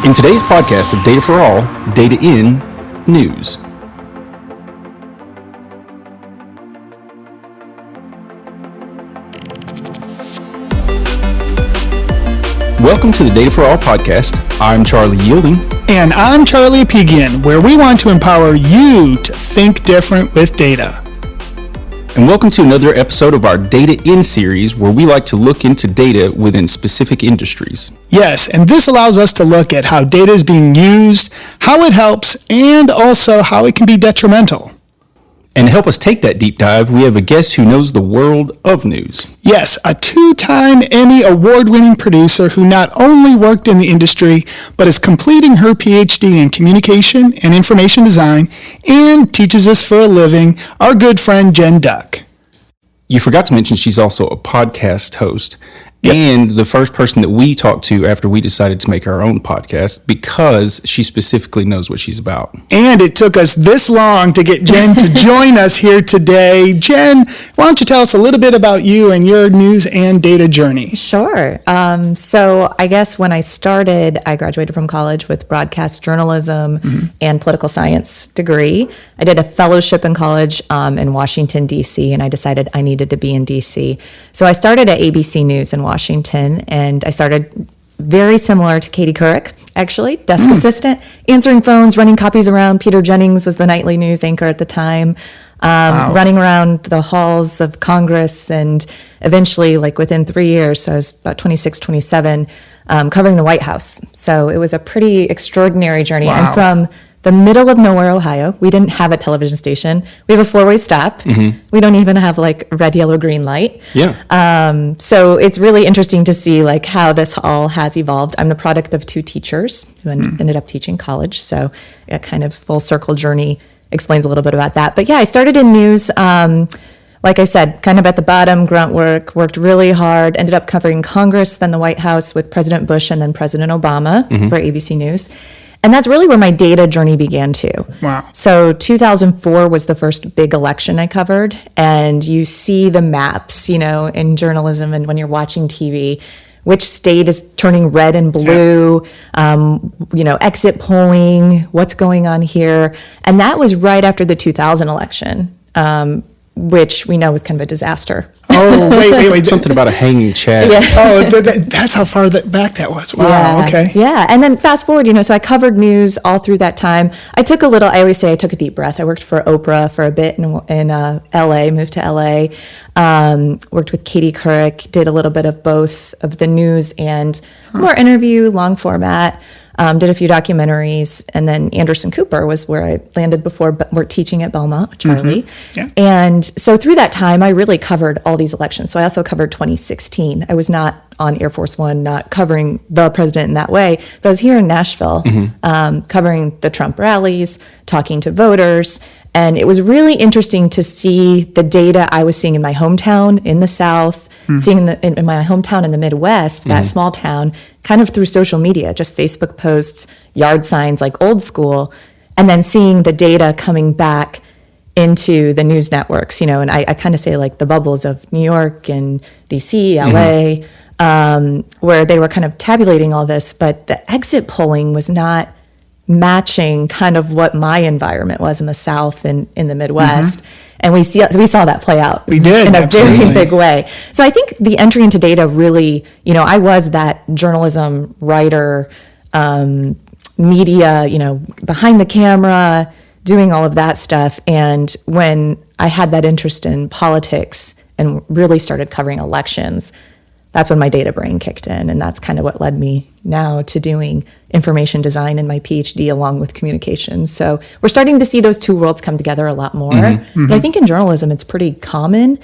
In today's podcast of Data for All, Data in News. Welcome to the Data for All podcast. I'm Charlie Yielding. And I'm Charlie Apigian, where we want to empower you to think different with data. And welcome to another episode of our Data In series, where we like to look into data within specific industries. Yes, and this allows us to look at how data is being used, how it helps, and also how it can be detrimental. And to help us take that deep dive, we have a guest who knows the world of news. Yes, a two-time Emmy award-winning producer who not only worked in the industry, but is completing her PhD in communication and information design and teaches us for a living, our good friend Jen Duck. You forgot to mention she's also a podcast host. Yep. And the first person that we talked to after we decided to make our own podcast, because she specifically knows what she's about. And it took us this long to get Jen to join us here today. Jen, why don't you tell us a little bit about you and your news and data journey? Sure. So I guess when I started, I graduated from college with broadcast journalism and political science degree. I did a fellowship in college in Washington, D.C., and I decided I needed to be in D.C. So I started at ABC News in Washington, and I started very similar to Katie Couric, actually, desk assistant, answering phones, running copies around. Peter Jennings was the nightly news anchor at the time, running around the halls of Congress, and eventually, like within 3 years, so I was about 26, 27, covering the White House. So it was a pretty extraordinary journey. Wow. I'm from the middle of nowhere, Ohio. We didn't have a television station. We have a four-way stop. We don't even have like red, yellow, green light. Yeah. So it's really interesting to see like how this all has evolved. I'm the product of two teachers who ended up teaching college. So a kind of full circle journey explains a little bit about that. But yeah, I started in news, like I said, kind of at the bottom, grunt work, worked really hard, ended up covering Congress, then the White House with President Bush and then President Obama for ABC News. And that's really where my data journey began too. Wow. So 2004 was the first big election I covered. And you see the maps, you know, in journalism and when you're watching TV, which state is turning red and blue, you know, exit polling, what's going on here. And that was right after the 2000 election, which we know was kind of a disaster. Oh, wait. Something about a hanging Chad. Yeah. Oh, that's how far back that was. Wow, Yeah, okay. Yeah, and then fast forward, you know, so I covered news all through that time. I always say I took a deep breath. I worked for Oprah for a bit in LA, moved to LA, worked with Katie Couric, did a little bit of both of the news and more interview, long format. Did a few documentaries, and then Anderson Cooper was where I landed before, but we're teaching at Belmont with Charlie. Yeah. And so through that time, I really covered all these elections. So I also covered 2016. I was not on Air Force One, not covering the president in that way, but I was here in Nashville, covering the Trump rallies, talking to voters. And it was really interesting to see the data I was seeing in my hometown in the South, seeing in my hometown in the Midwest, that small town, kind of through social media, just Facebook posts, yard signs, like old school, and then seeing the data coming back into the news networks, you know, and I kind of say like the bubbles of New York and DC, LA, where they were kind of tabulating all this, but the exit polling was not matching kind of what my environment was in the South and in the Midwest. And we saw that play out. We did, in a absolutely. very big way. So I think the entry into data really, you know, I was that journalism writer, media, you know, behind the camera, doing all of that stuff. And when I had that interest in politics and really started covering elections, that's when my data brain kicked in. And that's kind of what led me now to doing information design in my PhD along with communications. So we're starting to see those two worlds come together a lot more. But I think in journalism, it's pretty common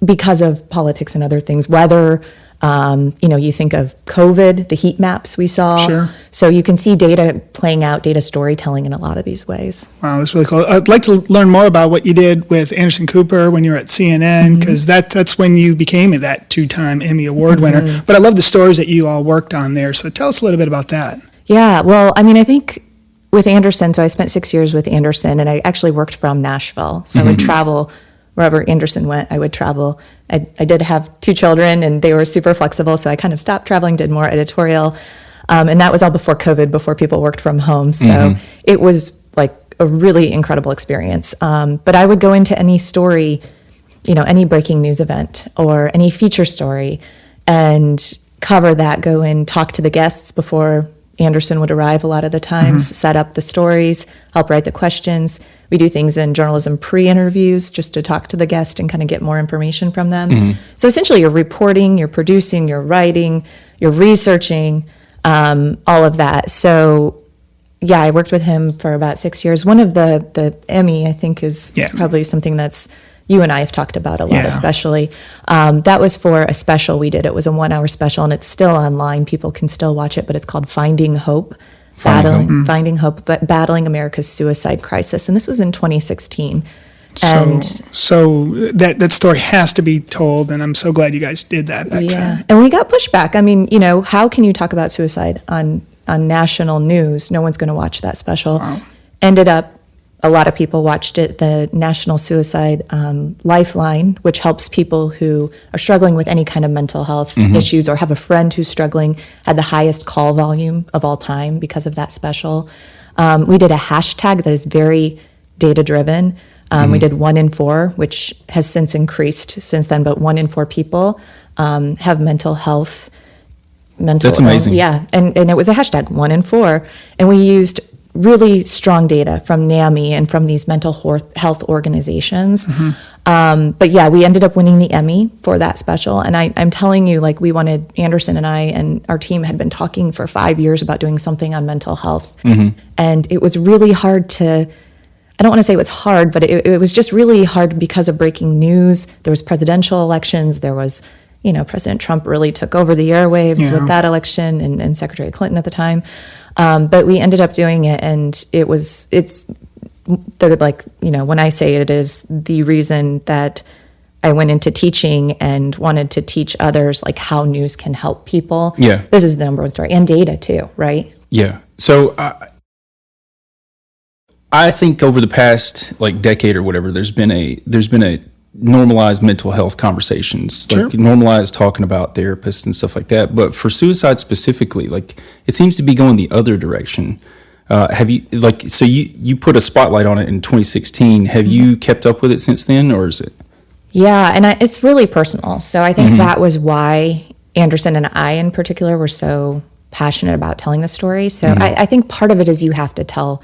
because of politics and other things, whether you know, you think of COVID, the heat maps we saw. Sure. So you can see data playing out, data storytelling in a lot of these ways. Wow, that's really cool. I'd like to learn more about what you did with Anderson Cooper when you were at CNN, because that's when you became that two-time Emmy Award winner. But I love the stories that you all worked on there. So tell us a little bit about that. Yeah, well, I mean, I think with Anderson, so I spent 6 years with Anderson, and I actually worked from Nashville. So I would travel wherever Anderson went, I would travel. I did have two children, and they were super flexible, so I kind of stopped traveling, did more editorial. And that was all before COVID, before people worked from home. So it was like a really incredible experience. But I would go into any story, any breaking news event or any feature story and cover that, go in, talk to the guests before Anderson would arrive a lot of the times, set up the stories, help write the questions. We do things in journalism pre-interviews just to talk to the guest and kind of get more information from them. So essentially you're reporting, you're producing, you're writing, you're researching, all of that. So yeah, I worked with him for about 6 years. One of the Emmy, I think, is probably something that's you and I have talked about a lot, especially. That was for a special we did. It was a 1-hour special, and it's still online. People can still watch it, but it's called Finding Hope. Finding Hope, but battling America's suicide crisis. And this was in 2016. So that story has to be told, and I'm so glad you guys did that back then. And we got pushback. I mean, how can you talk about suicide on national news? No one's going to watch that special. Wow. Ended up, a lot of people watched it. The National Suicide Lifeline, which helps people who are struggling with any kind of mental health issues or have a friend who's struggling, had the highest call volume of all time because of that special. We did a hashtag that is very data-driven. We did 1 in 4, which has since increased since then, but 1 in 4 people have mental health. That's amazing. Yeah, and it was a hashtag, 1 in 4. And we used really strong data from NAMI and from these mental health organizations. But yeah, we ended up winning the Emmy for that special. And I'm telling you, like, we wanted, Anderson and I and our team had been talking for 5 years about doing something on mental health. And it was really hard to, I don't want to say it was hard, but it was just really hard because of breaking news. There was presidential elections. There was, President Trump really took over the airwaves with that election and Secretary Clinton at the time. But we ended up doing it, and when I say it is the reason that I went into teaching and wanted to teach others, like, how news can help people. Yeah. This is the number one story, and data too, right? Yeah. So I think over the past decade or whatever, there's been a normalized mental health conversations, normalized talking about therapists and stuff like that. But for suicide specifically, it seems to be going the other direction. Have you you put a spotlight on it in 2016? Have you kept up with it since then, or is it? Yeah, and it's really personal. So I think that was why Anderson and I in particular were so passionate about telling the story. So I think part of it is you have to tell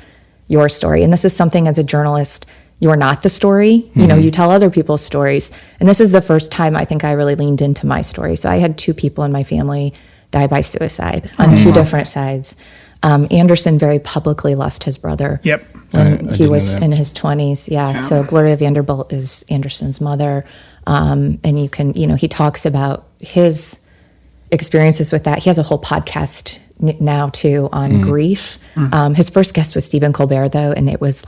your story. And this is something, as a journalist, you're not the story. You tell other people's stories. And this is the first time I think I really leaned into my story. So I had 2 people in my family die by suicide on 2 different sides. Anderson very publicly lost his brother when he was in his 20s. Yeah. So Gloria Vanderbilt is Anderson's mother. And you can, he talks about his experiences with that. He has a whole podcast now too on grief. His first guest was Stephen Colbert, though, and it was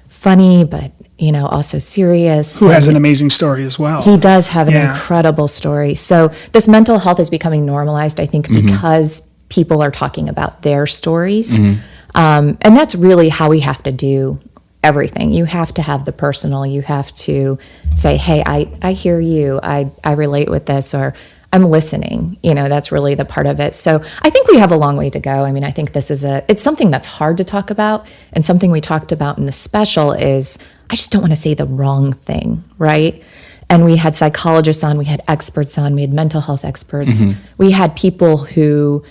funny, but also serious. Who has an amazing story as well. He does have an incredible story. So this mental health is becoming normalized, I think, because people are talking about their stories. And that's really how we have to do everything. You have to have the personal. You have to say, hey, I hear you. I relate with this, or I'm listening. That's really the part of it. So I think we have a long way to go. I mean, I think this is it's something that's hard to talk about, and something we talked about in the special is, I just don't want to say the wrong thing, right? And we had psychologists on, we had experts on, we had mental health experts. We had people who,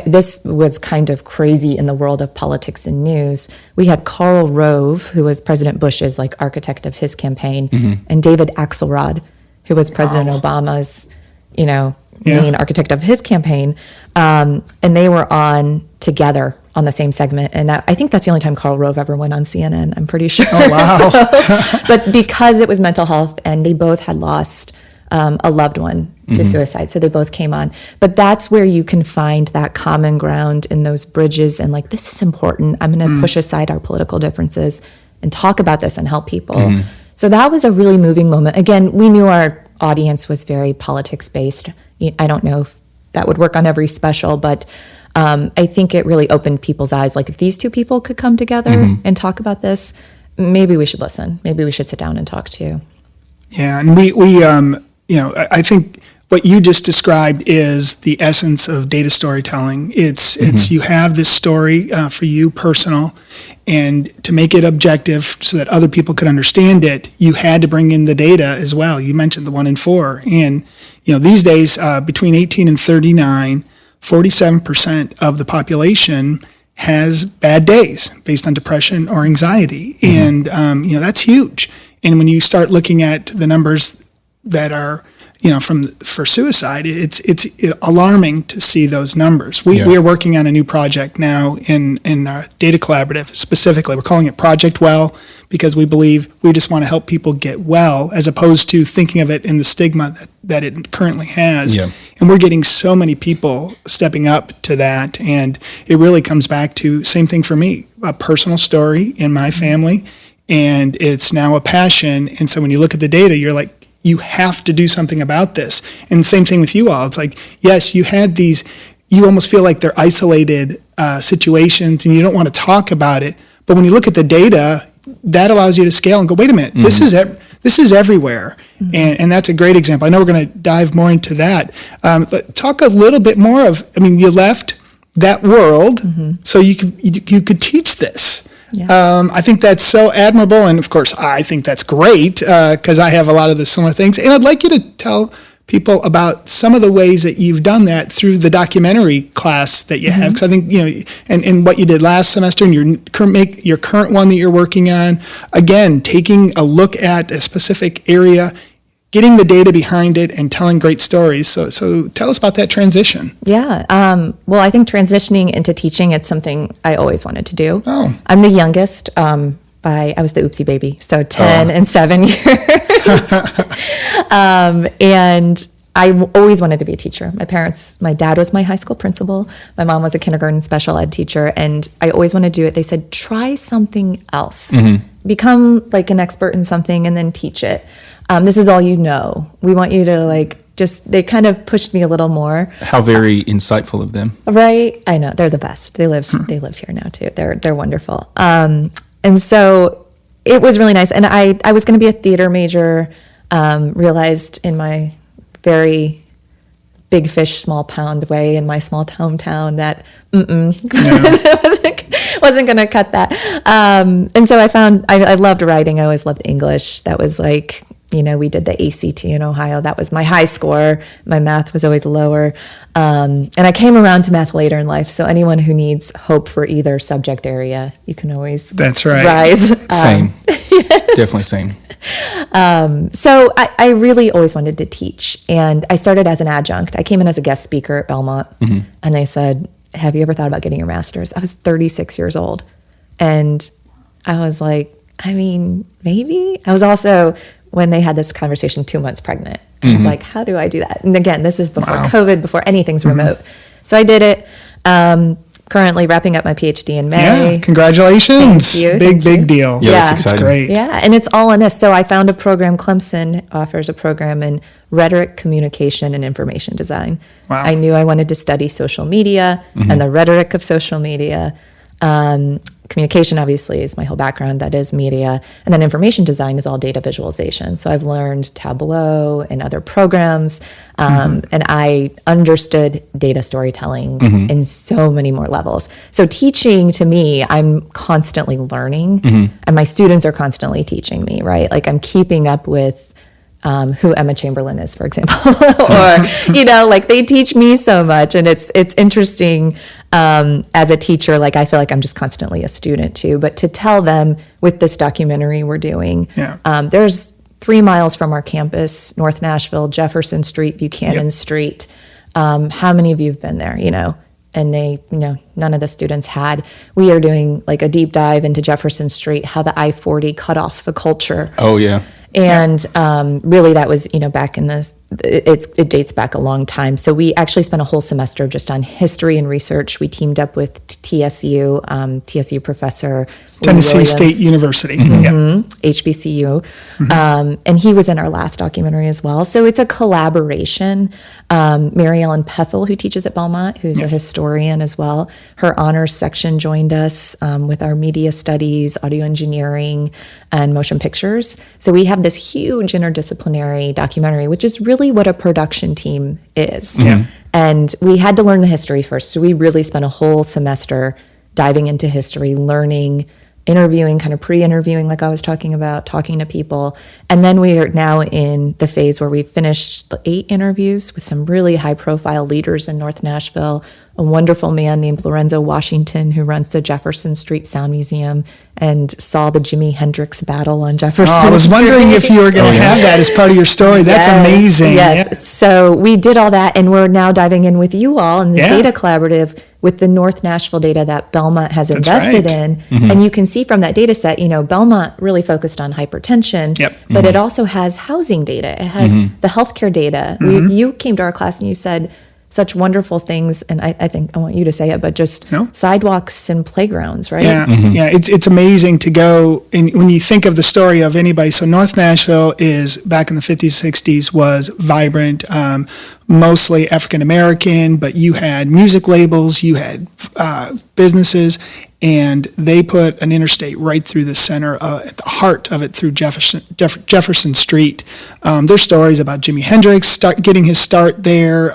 this was kind of crazy in the world of politics and news. We had Karl Rove, who was President Bush's architect of his campaign, and David Axelrod, who was President Obama's main architect of his campaign. And they were on together on the same segment. And I think that's the only time Karl Rove ever went on CNN, I'm pretty sure. Oh, wow. But because it was mental health, and they both had lost a loved one to suicide, so they both came on. But that's where you can find that common ground in those bridges, and this is important. I'm going to push aside our political differences and talk about this and help people. So that was a really moving moment. Again, we knew our audience was very politics based. I don't know if that would work on every special, but I think it really opened people's eyes. If these 2 people could come together and talk about this, maybe we should listen. Maybe we should sit down and talk too. Yeah, and we I think what you just described is the essence of data storytelling. It's you have this story for you personal, and to make it objective so that other people could understand it, you had to bring in the data as well. You mentioned the 1 in 4, and these days between 18 and 39, 47% of the population has bad days based on depression or anxiety, and that's huge. And when you start looking at the numbers that are for suicide, it's alarming to see those numbers. We are working on a new project now in our data collaborative. Specifically, we're calling it Project Well, because we believe we just want to help people get well, as opposed to thinking of it in the stigma that it currently has. Yeah. And we're getting so many people stepping up to that, and it really comes back to same thing for me, a personal story in my family, and it's now a passion. And so when you look at the data, you're like, you have to do something about this. And same thing with you all. It's like, yes, you had these, you almost feel like they're isolated situations and you don't want to talk about it. But when you look at the data, that allows you to scale and go, wait a minute, this is everywhere. And that's a great example. I know we're going to dive more into that. But talk a little bit more of, you left that world so you could teach this. Yeah. I think that's so admirable, and of course, I think that's great because I have a lot of the similar things. And I'd like you to tell people about some of the ways that you've done that through the documentary class that you have. Because I think and what you did last semester, and your current one that you're working on. Again, taking a look at a specific area, getting the data behind it, and telling great stories. So tell us about that transition. Yeah. Well, I think transitioning into teaching, it's something I always wanted to do. Oh. I'm the youngest. I was the oopsie baby, so 10 and 7 years. And I always wanted to be a teacher. My dad was my high school principal. My mom was a kindergarten special ed teacher, and I always wanted to do it. They said, try something else. Become like an expert in something and then teach it. This is all you know. We want you to they kind of pushed me a little more. How very insightful of them. Right? I know. They're the best. They live here now too. They're wonderful. And so it was really nice. And I was going to be a theater major, realized in my very big fish, small pond way in my small hometown that wasn't going to cut that. And so I found, I loved writing. I always loved English. That was we did the ACT in Ohio. That was my high score. My math was always lower. And I came around to math later in life. So anyone who needs hope for either subject area, you can always That's right. rise. Same. Definitely same. So I really always wanted to teach. And I started as an adjunct. I came in as a guest speaker at Belmont. And they said, have you ever thought about getting your master's? I was 36 years old. And I was like, maybe. I was also, when they had this conversation, 2 months pregnant. I was like, how do I do that? And again, this is before COVID, before anything's remote. So I did it. Currently wrapping up my PhD in May. Yeah, congratulations. Thank you. Big deal. Yeah, that's exciting. It's great. Yeah, and it's all in this. So I found a program, Clemson offers a program in rhetoric, communication, and information design. Wow. I knew I wanted to study social media and the rhetoric of social media. Communication, obviously, is my whole background. That is media. And then information design is all data visualization. So I've learned Tableau and other programs. And I understood data storytelling in so many more levels. So teaching, to me, I'm constantly learning. And my students are constantly teaching me, right? Like I'm keeping up with who Emma Chamberlain is, for example, or, they teach me so much. And it's interesting as a teacher, I feel like I'm just constantly a student too, but to tell them with this documentary we're doing, there's 3 miles from our campus, North Nashville, Jefferson Street, Buchanan Street. How many of you have been there, And they, none of the students had. We are doing a deep dive into Jefferson Street, how the I-40 cut off the culture. Oh, yeah. And really that was, back in it dates back a long time. So we actually spent a whole semester just on history and research. We teamed up with TSU professor. Tennessee State University. HBCU. And he was in our last documentary as well. So it's a collaboration. Mary Ellen Pethel, who teaches at Belmont, who's a historian as well. Her honors section joined us with our media studies, audio engineering, and motion pictures. So we have this huge interdisciplinary documentary, which is really basically what a production team is. Yeah. And we had to learn the history first. So we really spent a whole semester diving into history, learning, interviewing, kind of pre-interviewing, like I was talking about, talking to people. And then we are now in the phase where we've finished the 8 interviews with some really high-profile leaders in North Nashville, a wonderful man named Lorenzo Washington who runs the Jefferson Street Sound Museum and saw the Jimi Hendrix battle on Jefferson Street. I was wondering if you were going to have that as part of your story. That's amazing. Yes. Yeah. So we did all that, and we're now diving in with you all in the data collaborative with the North Nashville data that Belmont has invested in. And you can see from that data set, Belmont really focused on hypertension, but it also has housing data. It has the healthcare data. You came to our class and you said such wonderful things, and I think I want you to say it, but just sidewalks and playgrounds, right? Yeah, yeah. It's amazing to go, and when you think of the story of anybody, so North Nashville is, back in the 50s, 60s, was vibrant, mostly African-American, but you had music labels, you had businesses, and they put an interstate right through the center, at the heart of it, through Jefferson Street. There's stories about Jimi Hendrix getting his start there,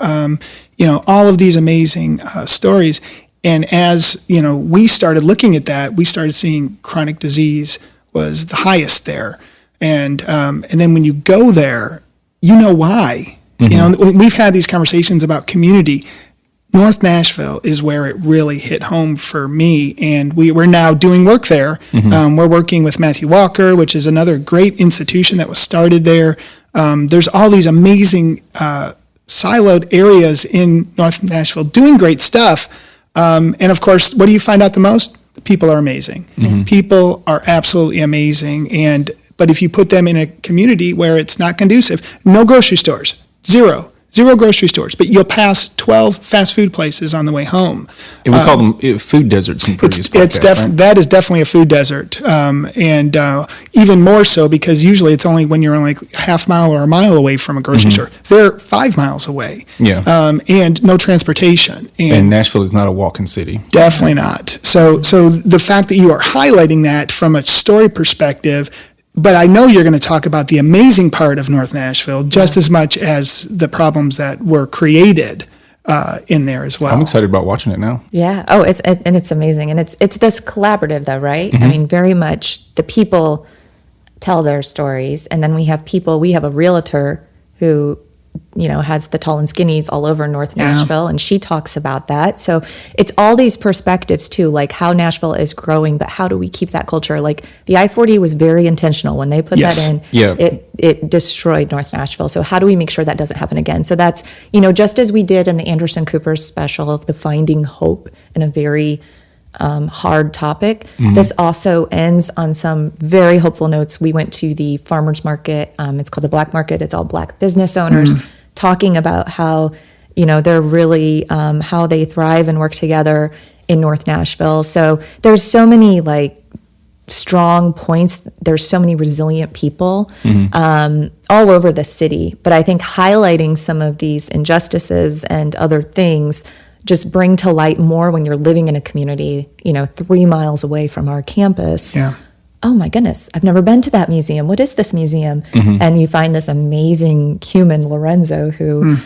all of these amazing stories. And as, we started looking at that, we started seeing chronic disease was the highest there. And then when you go there, you know why. We've had these conversations about community. North Nashville is where it really hit home for me, and we're now doing work there. We're working with Matthew Walker, which is another great institution that was started there. There's all these amazing siloed areas in North Nashville doing great stuff. And of course, what do you find out the most? People are amazing. People are absolutely amazing. But if you put them in a community where it's not conducive, no grocery stores, zero grocery stores, but you'll pass 12 fast food places on the way home. And we call them food deserts in previous podcasts, right? That is definitely a food desert. And even more so because usually it's only when you're like a half mile or a mile away from a grocery store. They're 5 miles away. Yeah. And no transportation. And Nashville is not a walk-in city. Definitely not. So the fact that you are highlighting that from a story perspective, but I know you're going to talk about the amazing part of North Nashville just as much as the problems that were created in there as well. I'm excited about watching it now. Yeah. Oh, it's amazing, and it's this collaborative though, right? I mean, very much the people tell their stories, and then we have a realtor who has the tall and skinnies all over North Nashville, and she talks about that. So it's all these perspectives too, like how Nashville is growing, but how do we keep that culture? Like the I-40 was very intentional when they put that in. Yeah. It destroyed North Nashville. So how do we make sure that doesn't happen again? So that's, just as we did in the Anderson Cooper special of the finding hope in a very hard topic. This also ends on some very hopeful notes. We went to the farmers market. It's called the Black Market. It's all Black business owners talking about how, they're really, how they thrive and work together in North Nashville. So there's so many strong points. There's so many resilient people all over the city. But I think highlighting some of these injustices and other things just bring to light more when you're living in a community, 3 miles away from our campus. Yeah. Oh my goodness, I've never been to that museum. What is this museum? And you find this amazing human, Lorenzo, who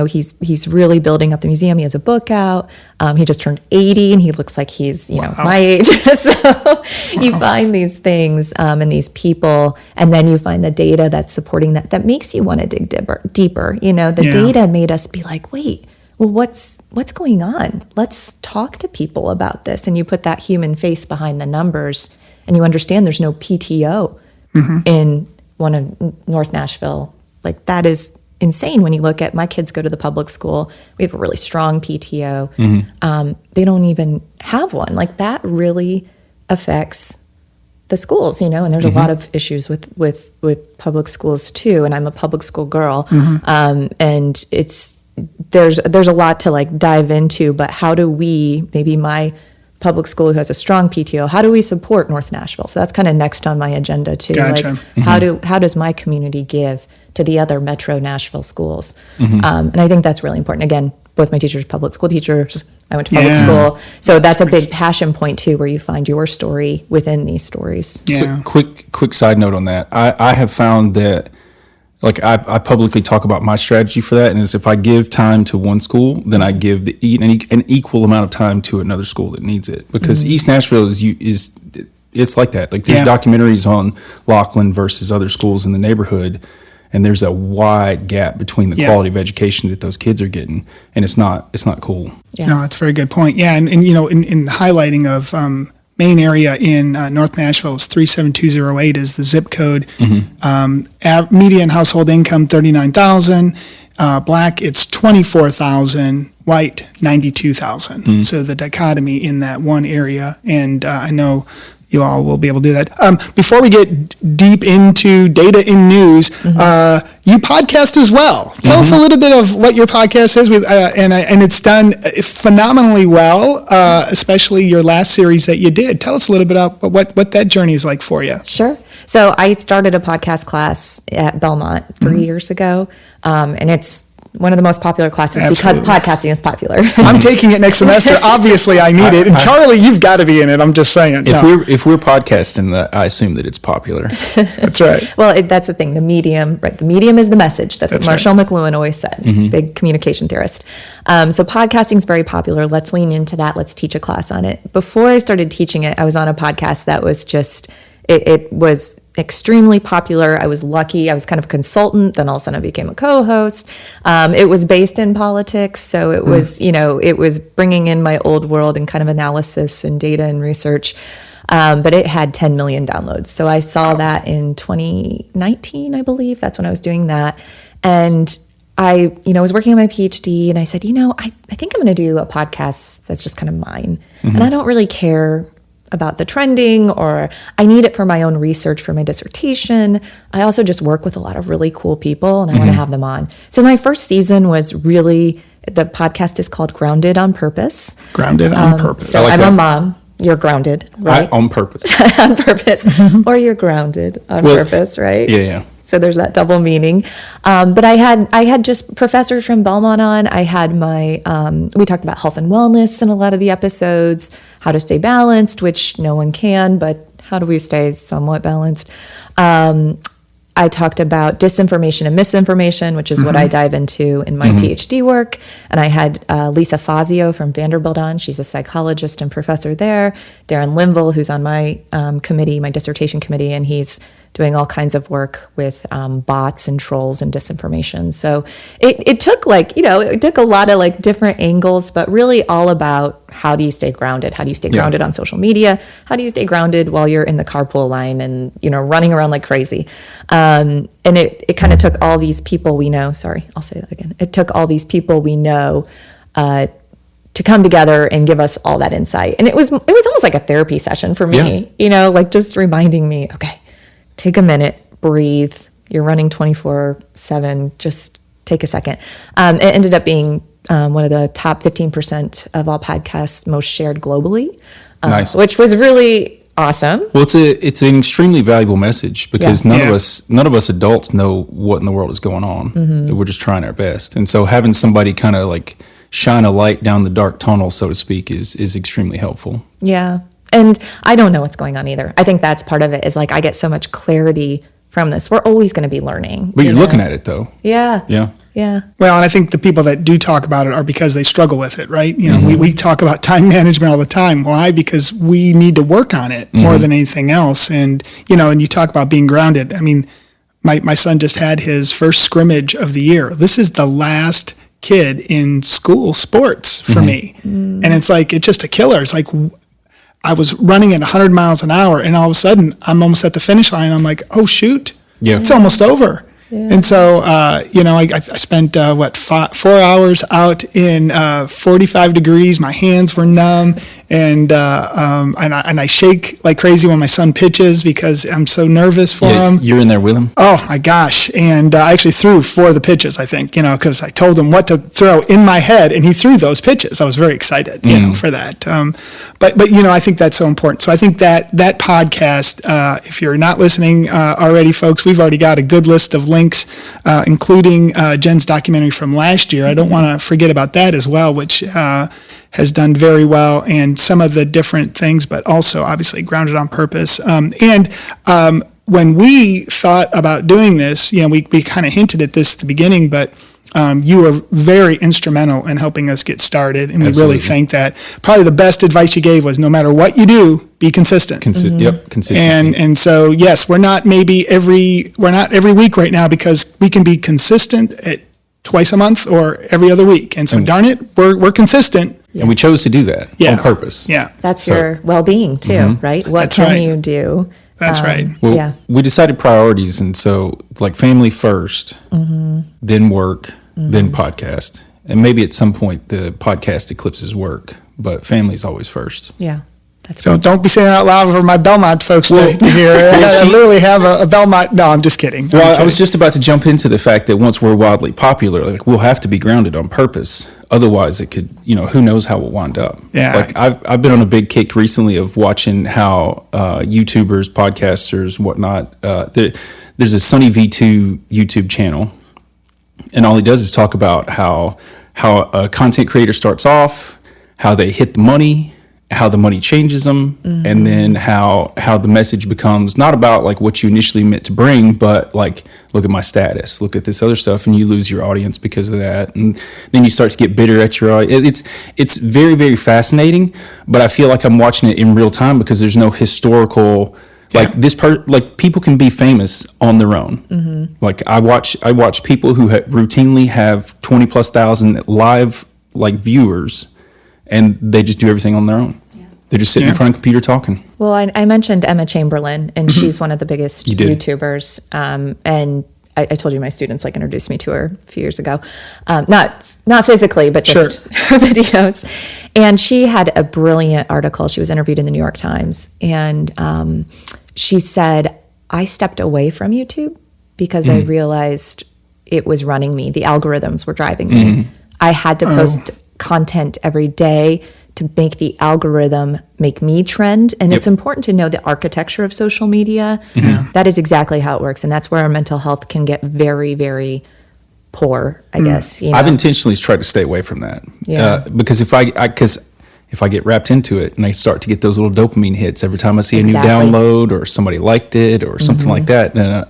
he's really building up the museum. He has a book out. He just turned 80 and he looks like he's, my age. So you find these things and these people, and then you find the data that's supporting that makes you want to dig deeper. The data made us be like, wait, well, what's going on? Let's talk to people about this. And you put that human face behind the numbers, and you understand there's no PTO in one of North Nashville. Like, that is insane when you look at, my kids go to the public school. We have a really strong PTO. They don't even have one. Like, that really affects the schools, and there's a lot of issues with public schools too. And I'm a public school girl. And there's a lot to dive into, but how do we, maybe my public school who has a strong PTO, how do we support North Nashville? So that's kind of next on my agenda too. Gotcha. How does my community give to the other Metro Nashville schools? And I think that's really important. Again, both my teachers, public school teachers, I went to public school. So that's a big passion point too, where you find your story within these stories. So quick side note on that. I have found that like I publicly talk about my strategy for that, and is if I give time to one school, then I give an equal amount of time to another school that needs it. Because East Nashville is it's like that. Like there's documentaries on Laughlin versus other schools in the neighborhood, and there's a wide gap between the quality of education that those kids are getting, and it's not cool. Yeah. No, that's a very good point. Yeah, and you know, in highlighting of main area in North Nashville is 37208 is the zip code. Median household income 39,000. Black it's 24,000. White 92,000. So the dichotomy in that one area, and I know you all will be able to do that. Before we get deep into data in news, you podcast as well. Tell us a little bit of what your podcast is, and it's done phenomenally well, especially your last series that you did. Tell us a little bit about what that journey is like for you. Sure. So I started a podcast class at Belmont 3 years ago, and it's one of the most popular classes because podcasting is popular. I'm taking it next semester. Obviously, I need it. And Charlie, you've got to be in it. I'm just saying. If we're podcasting, I assume that it's popular. That's right. Well, that's the thing. The medium, right? The medium is the message. That's what Marshall McLuhan always said, big communication theorist. So podcasting is very popular. Let's lean into that. Let's teach a class on it. Before I started teaching it, I was on a podcast that was just, it was extremely popular. I was lucky. I was kind of a consultant. Then all of a sudden I became a co-host. It was based in politics. So it was, it was bringing in my old world and kind of analysis and data and research. But it had 10 million downloads. So I saw that in 2019, I believe. That's when I was doing that. And I, was working on my PhD and I said, I think I'm going to do a podcast that's just kind of mine. And I don't really care about the trending, or I need it for my own research for my dissertation. I also just work with a lot of really cool people and I want to have them on. So my first season was really, the podcast is called Grounded on Purpose. Grounded on Purpose. So I'm a mom. You're grounded, right? On purpose. On purpose. Or you're grounded on purpose, right? Yeah. So there's that double meaning. But I had just professors from Belmont on. I had we talked about health and wellness in a lot of the episodes, how to stay balanced, which no one can, but how do we stay somewhat balanced? I talked about disinformation and misinformation, which is what I dive into in my PhD work. And I had Lisa Fazio from Vanderbilt on. She's a psychologist and professor there. Darren Linville, who's on my committee, my dissertation committee, and he's doing all kinds of work with bots and trolls and disinformation. So it took it took a lot of different angles, but really all about how do you stay grounded? How do you stay grounded on social media? How do you stay grounded while you're in the carpool line and, running around like crazy? And it kind of took all these people we know, sorry, I'll say that again. It took all these people we know to come together and give us all that insight. And it was almost like a therapy session for me, just reminding me, okay, take a minute, breathe. You're running 24/7. Just take a second. It ended up being one of the top 15% of all podcasts most shared globally, nice. Which was really awesome. Well, it's an extremely valuable message because none of us adults know what in the world is going on. We're just trying our best, and so having somebody kind of shine a light down the dark tunnel, so to speak, is extremely helpful. Yeah. And I don't know what's going on either. I think that's part of it is I get so much clarity from this. We're always going to be learning. But you're looking at it though. Yeah. Yeah. Yeah. Well, and I think the people that do talk about it are because they struggle with it, right? We talk about time management all the time. Why? Because we need to work on it more than anything else. And, and you talk about being grounded. I mean, my son just had his first scrimmage of the year. This is the last kid in school sports for me. And it's it's just a killer. It's I was running at 100 miles an hour, and all of a sudden, I'm almost at the finish line. I'm like, oh, shoot, it's almost over. Yeah. And so, I spent, 4 hours out in 45 degrees. My hands were numb, and I shake like crazy when my son pitches because I'm so nervous for him. You're in there with him? Oh, my gosh. And I actually threw 4 of the pitches, I think, because I told him what to throw in my head, and he threw those pitches. I was very excited, for that. But I think that's so important. So I think that podcast, if you're not listening already, folks, we've already got a good list of links, including Jen's documentary from last year. I don't want to forget about that as well, which has done very well, and some of the different things, but also obviously Grounded on Purpose. when we thought about doing this, we kind of hinted at this at the beginning, but you were very instrumental in helping us get started, and we really thank that. Probably the best advice you gave was, no matter what you do, be consistent. Yep, consistency. And so, yes, we're not every week right now, because we can be consistent at twice a month or every other week. And so, darn it, we're consistent. And we chose to do that on purpose. Yeah. That's your well-being too, right? What That's can right. you do? That's right. Well, we decided priorities, and so like family first, then work, then podcast. And maybe at some point the podcast eclipses work, but family's always first. Yeah. That's So good. don't be saying it out loud for my Belmont folks to hear. I literally have a Belmont. No, I'm just kidding. Well, I was just about to jump into the fact that once we're wildly popular, like we'll have to be grounded on purpose. Otherwise, it could, who knows how we'll wind up. Yeah. Like I've been on a big kick recently of watching how YouTubers, podcasters, whatnot. There's a Sunny V2 YouTube channel, and all he does is talk about how a content creator starts off, how they hit the money, how the money changes them, and then how the message becomes not about like what you initially meant to bring, but like, look at my status, look at this other stuff, and you lose your audience because of that, and then you start to get bitter at your audience. It's very, very fascinating, but I feel like I'm watching it in real time because there's no historical. Like like people can be famous on their own. Like I watch people who routinely have 20,000+ live like viewers, and they just do everything on their own. They're just sitting in front of a computer talking. Well, I mentioned Emma Chamberlain, and she's one of the biggest YouTubers. And I told you my students like introduced me to her a few years ago. Not physically, but just her videos. And she had a brilliant article. She was interviewed in the New York Times, and she said, I stepped away from YouTube because I realized it was running me. The algorithms were driving me. I had to post content every day to make the algorithm make me trend. And it's important to know the architecture of social media. That is exactly how it works. And that's where our mental health can get very, very poor, I guess. I've intentionally tried to stay away from that. Because if I get wrapped into it and I start to get those little dopamine hits every time I see a new download or somebody liked it or something like that, then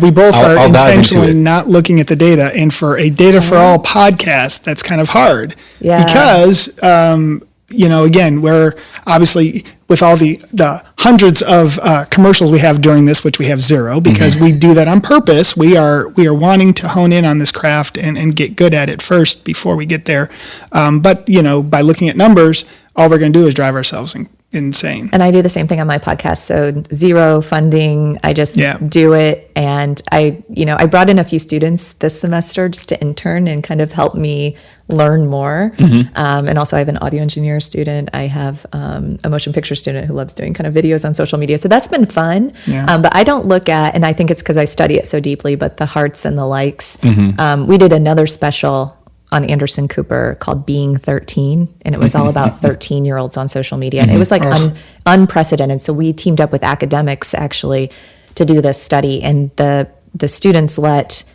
we both are I'll dive into intentionally it. not looking at the data. And for a Data for All podcast, that's kind of hard. Because, again, we're obviously with all the hundreds of commercials we have during this, which we have zero, because we do that on purpose. We are wanting to hone in on this craft and get good at it first before we get there. But by looking at numbers, all we're going to do is drive ourselves insane. And I do the same thing on my podcast. So zero funding. I just do it. And I brought in a few students this semester just to intern and kind of help me learn more. And also I have an audio engineer student. I have a motion picture student who loves doing kind of videos on social media. So that's been fun. But I don't look at, and I think it's because I study it so deeply, but the hearts and the likes. We did another special on Anderson Cooper called Being 13, and it was all about 13-year-olds on social media. And it was like unprecedented. So we teamed up with academics actually to do this study, and the students let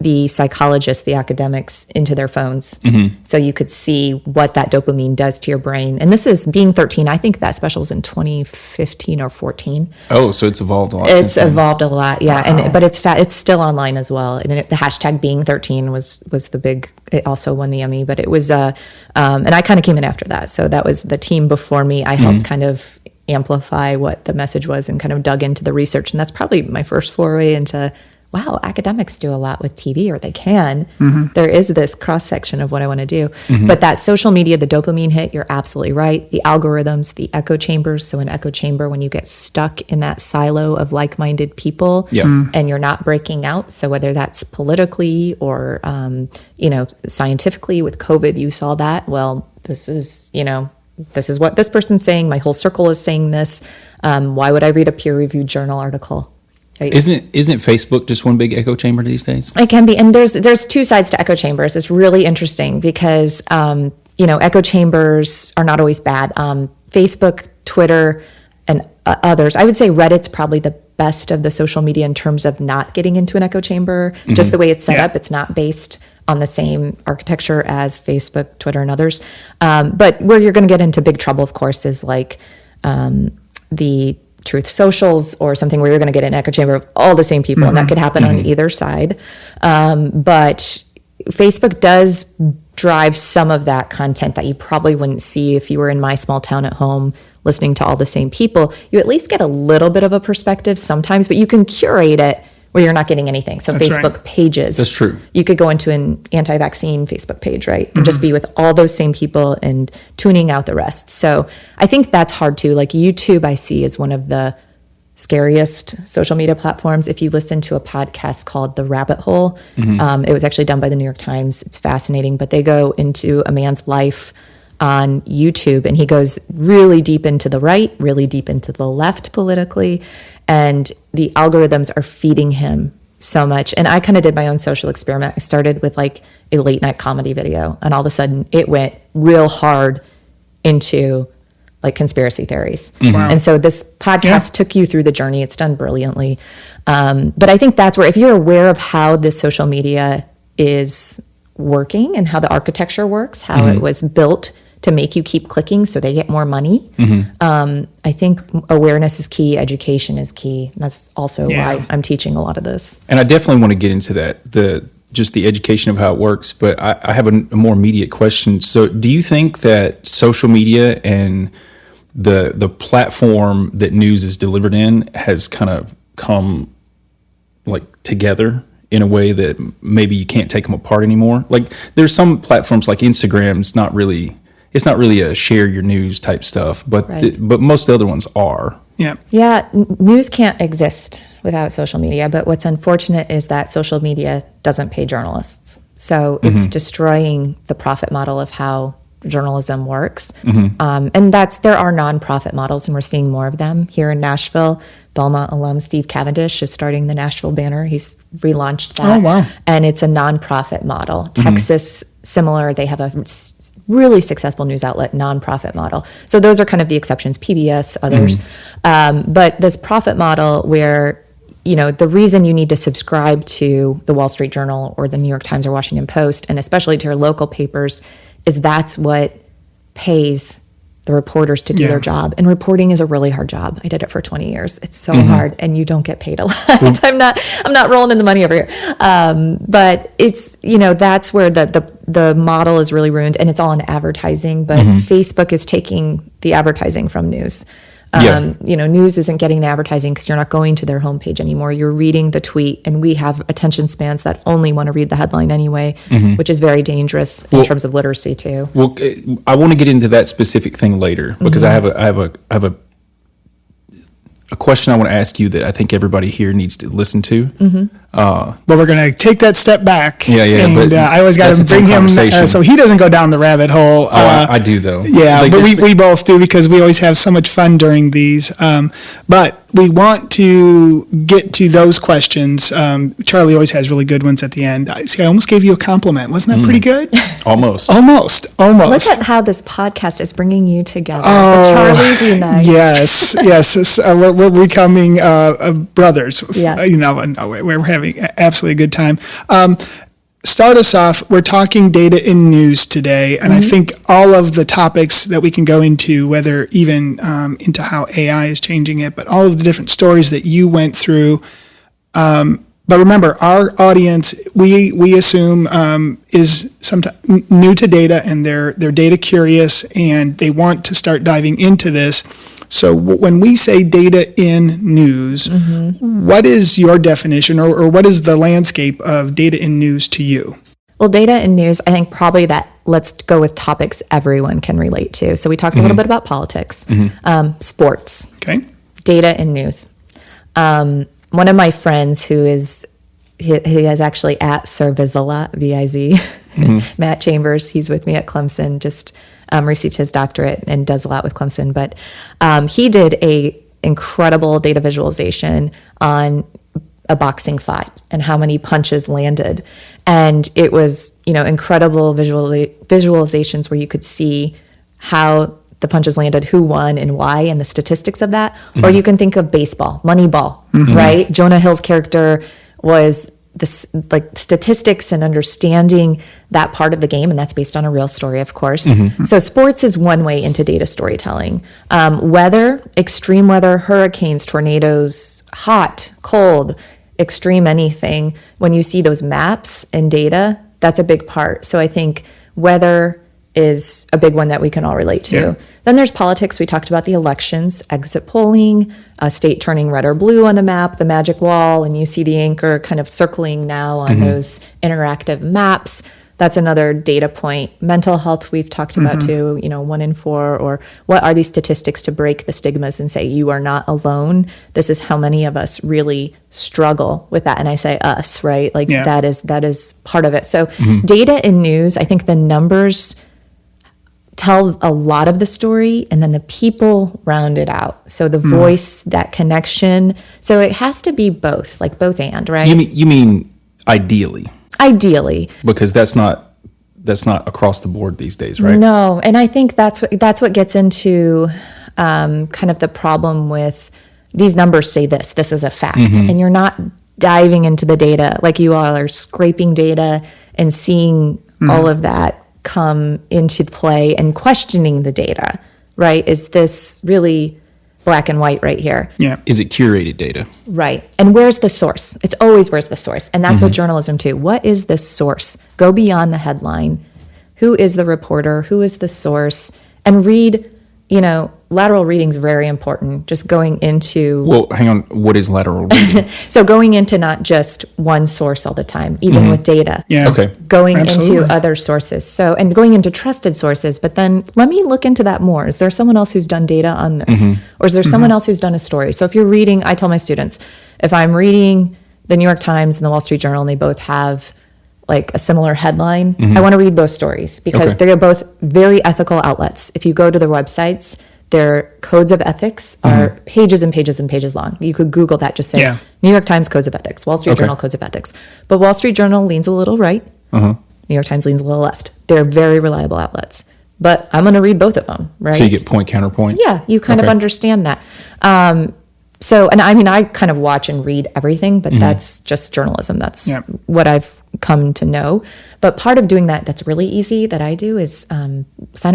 the psychologists, the academics, into their phones. So you could see what that dopamine does to your brain. And this is Being 13. I think that special was in 2015 or 14. Oh, so it's evolved a lot. It's evolved a lot, yeah. But it's still online as well. And the hashtag Being 13 was the big. It also won the Emmy, but it was and I kind of came in after that. So that was the team before me. I helped kind of amplify what the message was and kind of dug into the research. And that's probably my first foray into, wow, academics do a lot with TV, or they can. There is this cross-section of what I want to do. But that social media, the dopamine hit, you're absolutely right. The algorithms, the echo chambers. So an echo chamber, when you get stuck in that silo of like-minded people and you're not breaking out. So whether that's politically or, scientifically with COVID, you saw that. Well, this is what this person's saying. My whole circle is saying this. Why would I read a peer-reviewed journal article? Right. Isn't Facebook just one big echo chamber these days? It can be, and there's two sides to echo chambers. It's really interesting because echo chambers are not always bad. Facebook, Twitter, and others. I would say Reddit's probably the best of the social media in terms of not getting into an echo chamber. Just the way it's set up, it's not based on the same architecture as Facebook, Twitter, and others. But where you're going to get into big trouble, of course, is like the Truth Socials or something where you're going to get an echo chamber of all the same people, and that could happen on either side. But Facebook does drive some of that content that you probably wouldn't see if you were in my small town at home listening to all the same people. You at least get a little bit of a perspective sometimes, but you can curate it where you're not getting anything. So That's Facebook right. pages. That's true. You could go into an anti-vaccine Facebook page, right? And just be with all those same people and tuning out the rest. So I think that's hard too. Like YouTube, I see is one of the scariest social media platforms. If you listen to a podcast called The Rabbit Hole, it was actually done by the New York Times. It's fascinating, but they go into a man's life on YouTube, and he goes really deep into the right, really deep into the left politically, and the algorithms are feeding him so much. And I kind of did my own social experiment. I started with like a late night comedy video, and all of a sudden it went real hard into like conspiracy theories. Wow. And so this podcast took you through the journey. It's done brilliantly. But I think that's where, if you're aware of how this social media is working and how the architecture works, how it was built to make you keep clicking so they get more money. I think awareness is key, education is key. And that's also why I'm teaching a lot of this. And I definitely want to get into that, just the education of how it works. But I have a more immediate question. So do you think that social media and the platform that news is delivered in has kind of come like together in a way that maybe you can't take them apart anymore? Like there's some platforms like Instagram's it's not really a share your news type stuff, but Right. but most of the other ones are. Yeah. Yeah, news can't exist without social media. But what's unfortunate is that social media doesn't pay journalists. So it's destroying the profit model of how journalism works. And there are nonprofit models, and we're seeing more of them here in Nashville. Belmont alum Steve Cavendish is starting the Nashville Banner. He's relaunched that. Oh, wow. And it's a nonprofit model. Texas, similar. They have a really successful news outlet nonprofit model. So those are kind of the exceptions, PBS, others. But this profit model where, you know, the reason you need to subscribe to the Wall Street Journal or the New York Times or Washington Post, and especially to your local papers, is that's what pays the reporters to do their job. And reporting is a really hard job. I did it for 20 years. It's so hard, and you don't get paid a lot. I'm not rolling in the money over here. But it's, you know, that's where the model is really ruined, and it's all in advertising. But Facebook is taking the advertising from news. You know, news isn't getting the advertising because you're not going to their homepage anymore. You're reading the tweet, and we have attention spans that only want to read the headline anyway, which is very dangerous in terms of literacy too. Well, I want to get into that specific thing later because I have a question I want to ask you that I think everybody here needs to listen to. But we're going to take that step back. And but I always got that's to its own bring him conversation. so he doesn't go down the rabbit hole. I do though. Yeah, Like, but there's- we both do because we always have so much fun during these. But we want to get to those questions. Charlie always has really good ones at the end. I almost gave you a compliment. Wasn't that pretty good? almost. Almost. Look at how this podcast is bringing you together. The Charlies unite. Yes. We're becoming brothers. Yeah. You know, no, we're having absolutely a good time. Start us off. We're talking data in news today, and I think all of the topics that we can go into, whether even into how AI is changing it, but all of the different stories that you went through. But remember, our audience, we assume is sometimes new to data, and they're data curious, and they want to start diving into this. So when we say data in news, what is your definition, or what is the landscape of data in news to you? Well, data in news, I think probably that, let's go with topics everyone can relate to. So we talked a little bit about politics, sports, Okay. data in news. One of my friends he is actually at Servizala, V-I-Z, Matt Chambers, he's with me at Clemson, just received his doctorate and does a lot with Clemson. But he did a incredible data visualization on a boxing fight and how many punches landed. And it was, incredible visualizations where you could see how the punches landed, who won and why, and the statistics of that. Or you can think of baseball, Moneyball, right? Jonah Hill's character was this like statistics and understanding that part of the game, and that's based on a real story, of course. So sports is one way into data storytelling. Weather, extreme weather, hurricanes, tornadoes, hot, cold, extreme anything. When you see those maps and data, that's a big part. So I think weather is a big one that we can all relate to. Yeah. Then there's politics. We talked about the elections, exit polling, a state turning red or blue on the map, the magic wall, and you see the anchor kind of circling now on those interactive maps. That's another data point. Mental health we've talked about too, 1 in 4, or what are these statistics to break the stigmas and say you are not alone. This is how many of us really struggle with that. And I say us, right? Like that is part of it. So data and news, I think the numbers tell a lot of the story, and then the people round it out. So the voice, that connection. So it has to be both, like both and, right? You mean ideally? Ideally. Because that's not across the board these days, right? No, and I think that's what gets into kind of the problem with these numbers say this is a fact, and you're not diving into the data like you all are scraping data and seeing all of that come into play and questioning the data, right? Is this really black and white right here? Yeah. Is it curated data? Right. And where's the source? It's always where's the source. And that's what journalism too. What is this source? Go beyond the headline. Who is the reporter? Who is the source? And read, lateral reading is very important. Just going into... Well, hang on. What is lateral reading? So going into not just one source all the time, even with data. Yeah. Okay. Going Absolutely. into other sources. So, and going into trusted sources, but then let me look into that more. Is there someone else who's done data on this? Or is there someone else who's done a story? So if you're reading, I tell my students, if I'm reading the New York Times and the Wall Street Journal, and they both have like a similar headline, I want to read both stories because Okay. they're both very ethical outlets. If you go to their websites, their codes of ethics are pages and pages and pages long. You could Google that, just say Yeah. New York Times codes of ethics, Wall Street Okay. Journal codes of ethics. But Wall Street Journal leans a little right. New York Times leans a little left. They're very reliable outlets. But I'm going to read both of them, right? So you get point counterpoint? Yeah, you kind of Okay. understand that. So, and I mean, I kind of watch and read everything, but that's just journalism. That's Yeah. what I've come to know. But part of doing that that's really easy that I do is sign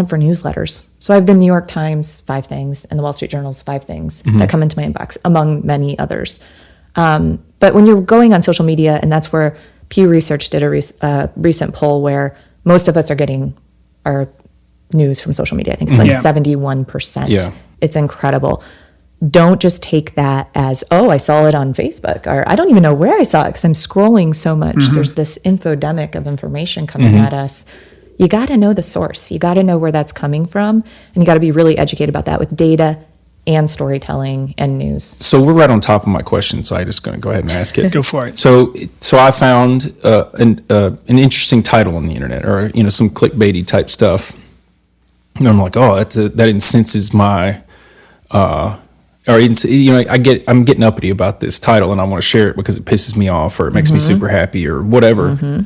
up for newsletters. So I have the New York Times 5 things and the Wall Street Journal's 5 things that come into my inbox, among many others. But when you're going on social media, and that's where Pew Research did a recent poll where most of us are getting our news from social media. I think it's like Yeah. 71%. Yeah. It's incredible. Don't just take that as, oh, I saw it on Facebook, or I don't even know where I saw it because I'm scrolling so much. There's this infodemic of information coming at us. You got to know the source. You got to know where that's coming from. And you got to be really educated about that with data and storytelling and news. So we're right on top of my question, so I'm just going to go ahead and ask it. Go for it. So I found an interesting title on the internet, or some clickbaity type stuff. And I'm like, oh, that incenses my, I'm getting uppity about this title, and I want to share it because it pisses me off, or it makes me super happy, or whatever.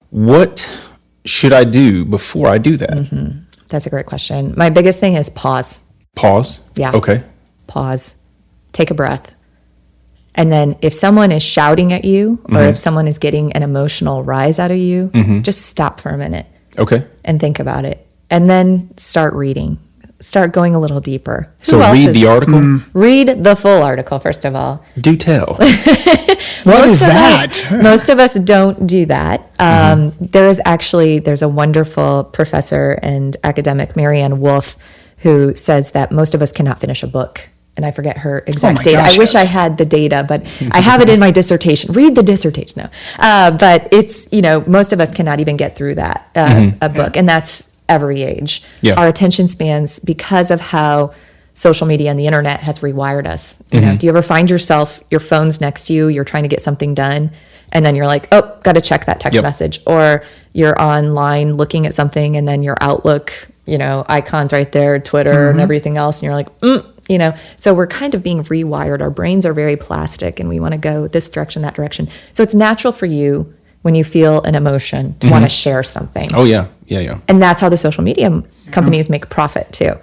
What should I do before I do that? That's a great question. My biggest thing is pause. Pause. Yeah. Okay. Pause. Take a breath. And then if someone is shouting at you, or if someone is getting an emotional rise out of you, just stop for a minute Okay. and think about it. And then start reading. Start going a little deeper. So Who else read the is- article. Read the full article, first of all. Do tell. What is Most of that? us- most of us don't do that. There's a wonderful professor and academic, Marianne Wolf, who says that most of us cannot finish a book. And I forget her exact my data. gosh, I wish yes. I had the data, but I have it in my dissertation. Read the dissertation, though. But it's, most of us cannot even get through that, a book. And that's every age. Yeah. Our attention spans, because of how social media and the internet has rewired us. Do you ever find yourself, your phone's next to you, you're trying to get something done, and then you're like, oh, got to check that text Yep. message, or you're online looking at something, and then your Outlook, icons right there, Twitter and everything else, and you're like, so we're kind of being rewired. Our brains are very plastic, and we want to go this direction, that direction. So it's natural for you when you feel an emotion to want to share something. Oh yeah. Yeah. And that's how the social media companies make profit too.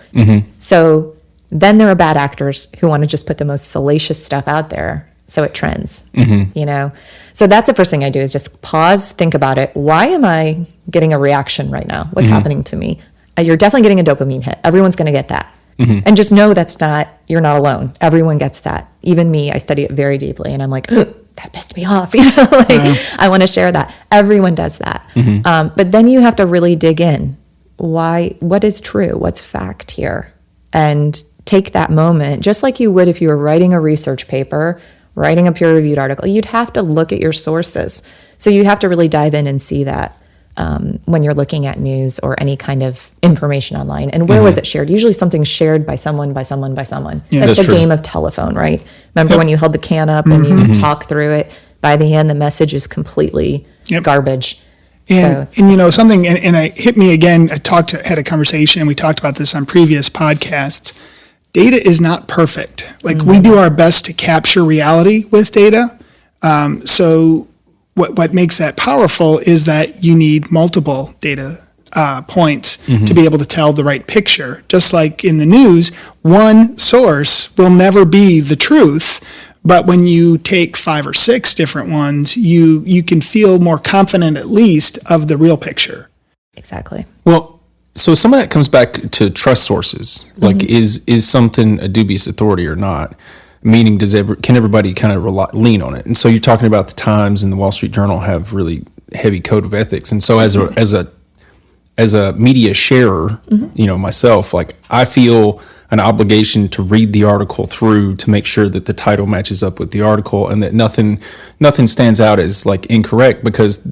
So then there are bad actors who want to just put the most salacious stuff out there. so it trends, you know? So that's the first thing I do is just pause, think about it. Why am I getting a reaction right now? What's happening to me? You're definitely getting a dopamine hit. Everyone's going to get that. And just know you're not alone. Everyone gets that. Even me, I study it very deeply and I'm like, that pissed me off. You know, I want to share that. Everyone does that. But then you have to really dig in. What is true? What's fact here? And take that moment, just like you would if you were writing a research paper, writing a peer-reviewed article, you'd have to look at your sources. So you have to really dive in and see that when you're looking at news or any kind of information online. And where was it shared? Usually something's shared by someone. It's like the game of telephone, right? Remember when you held the can up and you talk through it? By the end, the message is completely garbage. And you know, something, and it hit me again, had a conversation, and we talked about this on previous podcasts. Data is not perfect. Like, we do our best to capture reality with data. So what makes that powerful is that you need multiple data points to be able to tell the right picture. Just like in the news, one source will never be the truth. But when you take 5 or 6 different ones, you can feel more confident, at least, of the real picture. Exactly. Well, so some of that comes back to trust sources. Like, is something a dubious authority or not? Meaning, can everybody kind of lean on it? And so you're talking about the Times and the Wall Street Journal have really heavy code of ethics. And so as a media sharer, you know, myself, like, I feel an obligation to read the article through to make sure that the title matches up with the article and that nothing stands out as like incorrect, because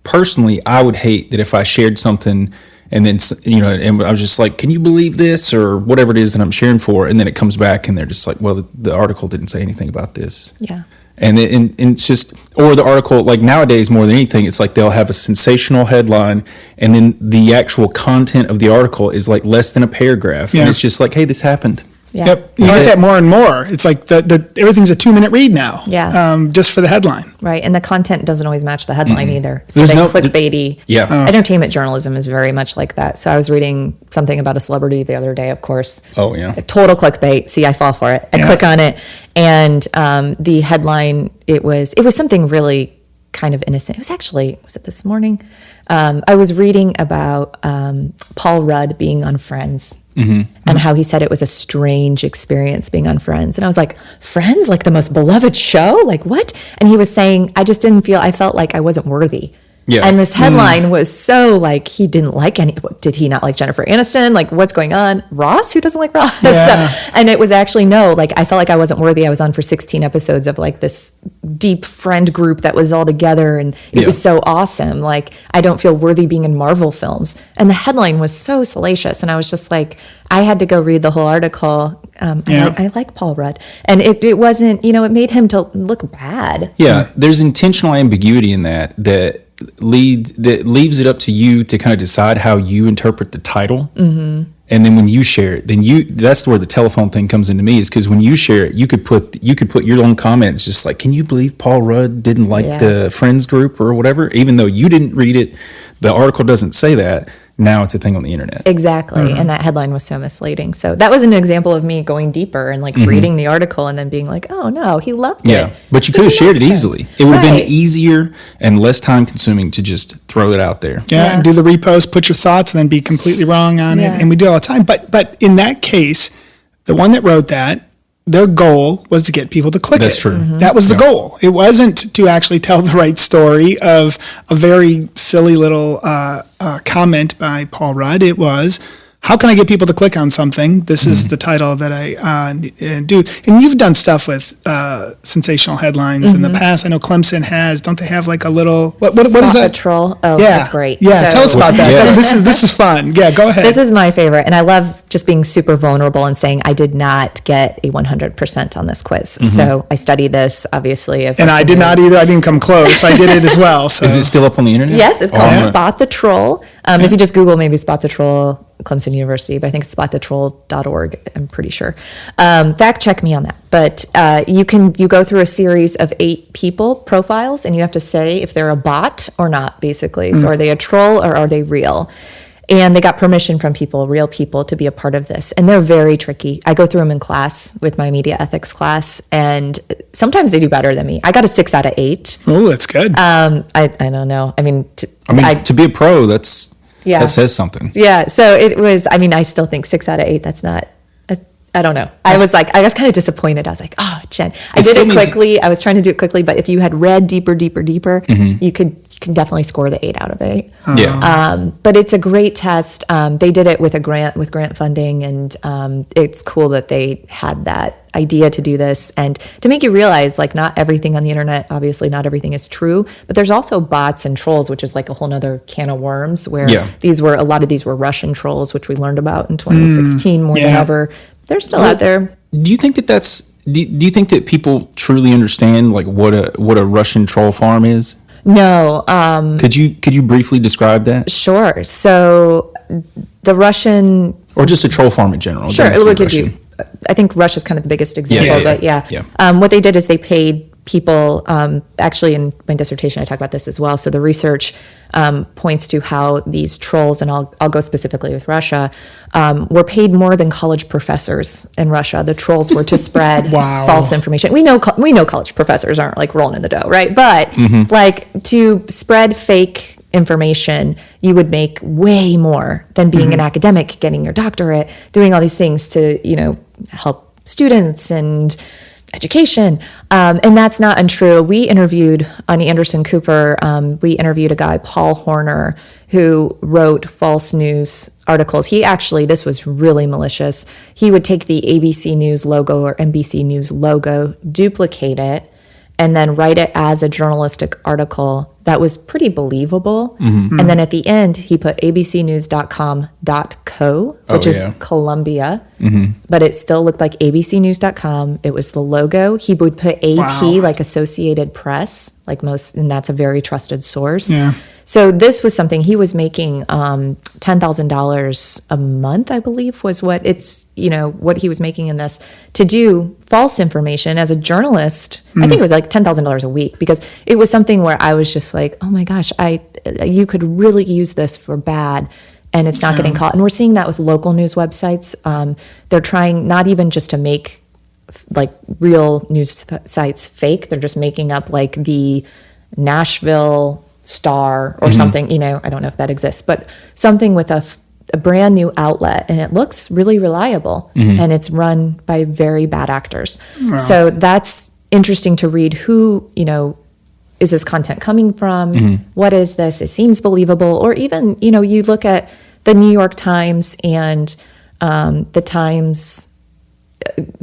personally I would hate that if I shared something and then, you know, and I was just like, can you believe this, or whatever it is that I'm sharing for, and then it comes back and they're just like, well, the article didn't say anything about this. Yeah. And it's just, or the article, like nowadays more than anything, it's like they'll have a sensational headline and then the actual content of the article is like less than a paragraph. And it's just like, hey, this happened. Yeah. Yep. You get that more and more. It's like everything's a 2-minute read now. Yeah. Just for the headline. Right. And the content doesn't always match the headline either. So There's clickbaity. Yeah. Entertainment journalism is very much like that. So I was reading something about a celebrity the other day, of course. Oh, yeah. Total clickbait. See, I fall for it. I click on it. And the headline, it was something really kind of innocent. Was it this morning? I was reading about Paul Rudd being on Friends. And how he said it was a strange experience being on Friends. And I was like, Friends? Like the most beloved show? Like what? And he was saying, I felt like I wasn't worthy. Yeah. And this headline was so like, he didn't like did he not like Jennifer Aniston? Like, what's going on? Ross? Who doesn't like Ross? Yeah. And it was actually, no, like, I felt like I wasn't worthy. I was on for 16 episodes of like this deep friend group that was all together. And it was so awesome. Like, I don't feel worthy being in Marvel films. And the headline was so salacious. And I was just like, I had to go read the whole article. I like Paul Rudd. And it wasn't, you know, it made him to look bad. Yeah. There's intentional ambiguity in that leaves it up to you to kind of decide how you interpret the title. And then when you share it, that's where the telephone thing comes into me, is because when you share it, you could put your own comments, just like, can you believe Paul Rudd didn't like the Friends group or whatever, even though you didn't read it, the article doesn't say that. Now it's a thing on the internet. Exactly. And that headline was so misleading. So that was an example of me going deeper and like reading the article and then being like, oh no, he loved it. Yeah. But you could have shared it easily. It would have been easier and less time consuming to just throw it out there. Yeah. And do the repost, put your thoughts, and then be completely wrong on it. And we do it all the time. But in that case, the one that wrote that, their goal was to get people to click it. That's true. That was the goal. It wasn't to actually tell the right story of a very silly little comment by Paul Rudd. It was, how can I get people to click on something? This is the title that I do. And you've done stuff with sensational headlines in the past. I know Clemson has. Don't they have like a little, what is that? Patrol. Oh, that's great. Yeah, tell us about that. Yeah. This is fun. Yeah, go ahead. This is my favorite. And I love just being super vulnerable and saying I did not get a 100% on this quiz. So I studied this, obviously. And I did not either. I didn't come close. I did it as well. So. Is it still up on the internet? Yes, it's called Spot the Troll. If you just Google maybe Spot the Troll, Clemson University, but I think it's spotthetroll.org, I'm pretty sure. Fact check me on that. But you go through a series of 8 people profiles, and you have to say if they're a bot or not, basically. So are they a troll or are they real? And they got permission from people, real people, to be a part of this. And they're very tricky. I go through them in class with my media ethics class, and sometimes they do better than me. I got a 6 out of 8. Oh, that's good. I don't know. I mean, to be a pro, that says something. Yeah. So it was, I mean, I still think 6 out of 8, that's not, I don't know. I was kind of disappointed. I was like, oh, Jen, I did it quickly. I was trying to do it quickly, but if you had read deeper, you can definitely score the 8 out of 8. Yeah. But it's a great test. They did it with grant funding, and it's cool that they had that idea to do this and to make you realize, like, not everything on the internet, obviously not everything is true, but there's also bots and trolls, which is like a whole nother can of worms, where a lot of these were Russian trolls, which we learned about in 2016 more than ever. They're still out there. Do you think do you think that people truly understand, like, what a Russian troll farm is? No. Could you briefly describe that? Sure. So the Russian, or just a troll farm in general? Sure. Look at you. I think Russia's kind of the biggest example, but what they did is they paid people, actually in my dissertation I talk about this as well. So the research points to how these trolls, and I'll go specifically with Russia, were paid more than college professors in Russia. The trolls were to spread false information. We know college professors aren't like rolling in the dough, right? But like, to spread fake information, you would make way more than being an academic, getting your doctorate, doing all these things to, help students and education. And that's not untrue. We interviewed on Anderson Cooper, we interviewed a guy, Paul Horner, who wrote false news articles. This was really malicious. He would take the ABC News logo or NBC News logo, duplicate it, and then write it as a journalistic article that was pretty believable. And then at the end, he put abcnews.com.co, which is Columbia, but it still looked like abcnews.com. It was the logo. He would put AP, like Associated Press, like most, and that's a very trusted source. Yeah. So this was something he was making $10,000 a month, I believe, was what what he was making in this, to do false information as a journalist. I think it was like $10,000 a week, because it was something where I was just like, oh my gosh, you could really use this for bad, and it's not getting caught. And we're seeing that with local news websites. They're trying not even just to make like real news sites fake. They're just making up like the Nashville Star or something, I don't know if that exists, but something with a brand new outlet, and it looks really reliable, and it's run by very bad actors. Wow. So that's interesting to read. Who, is this content coming from? What is this? It seems believable. Or even, you look at the New York Times and the Times,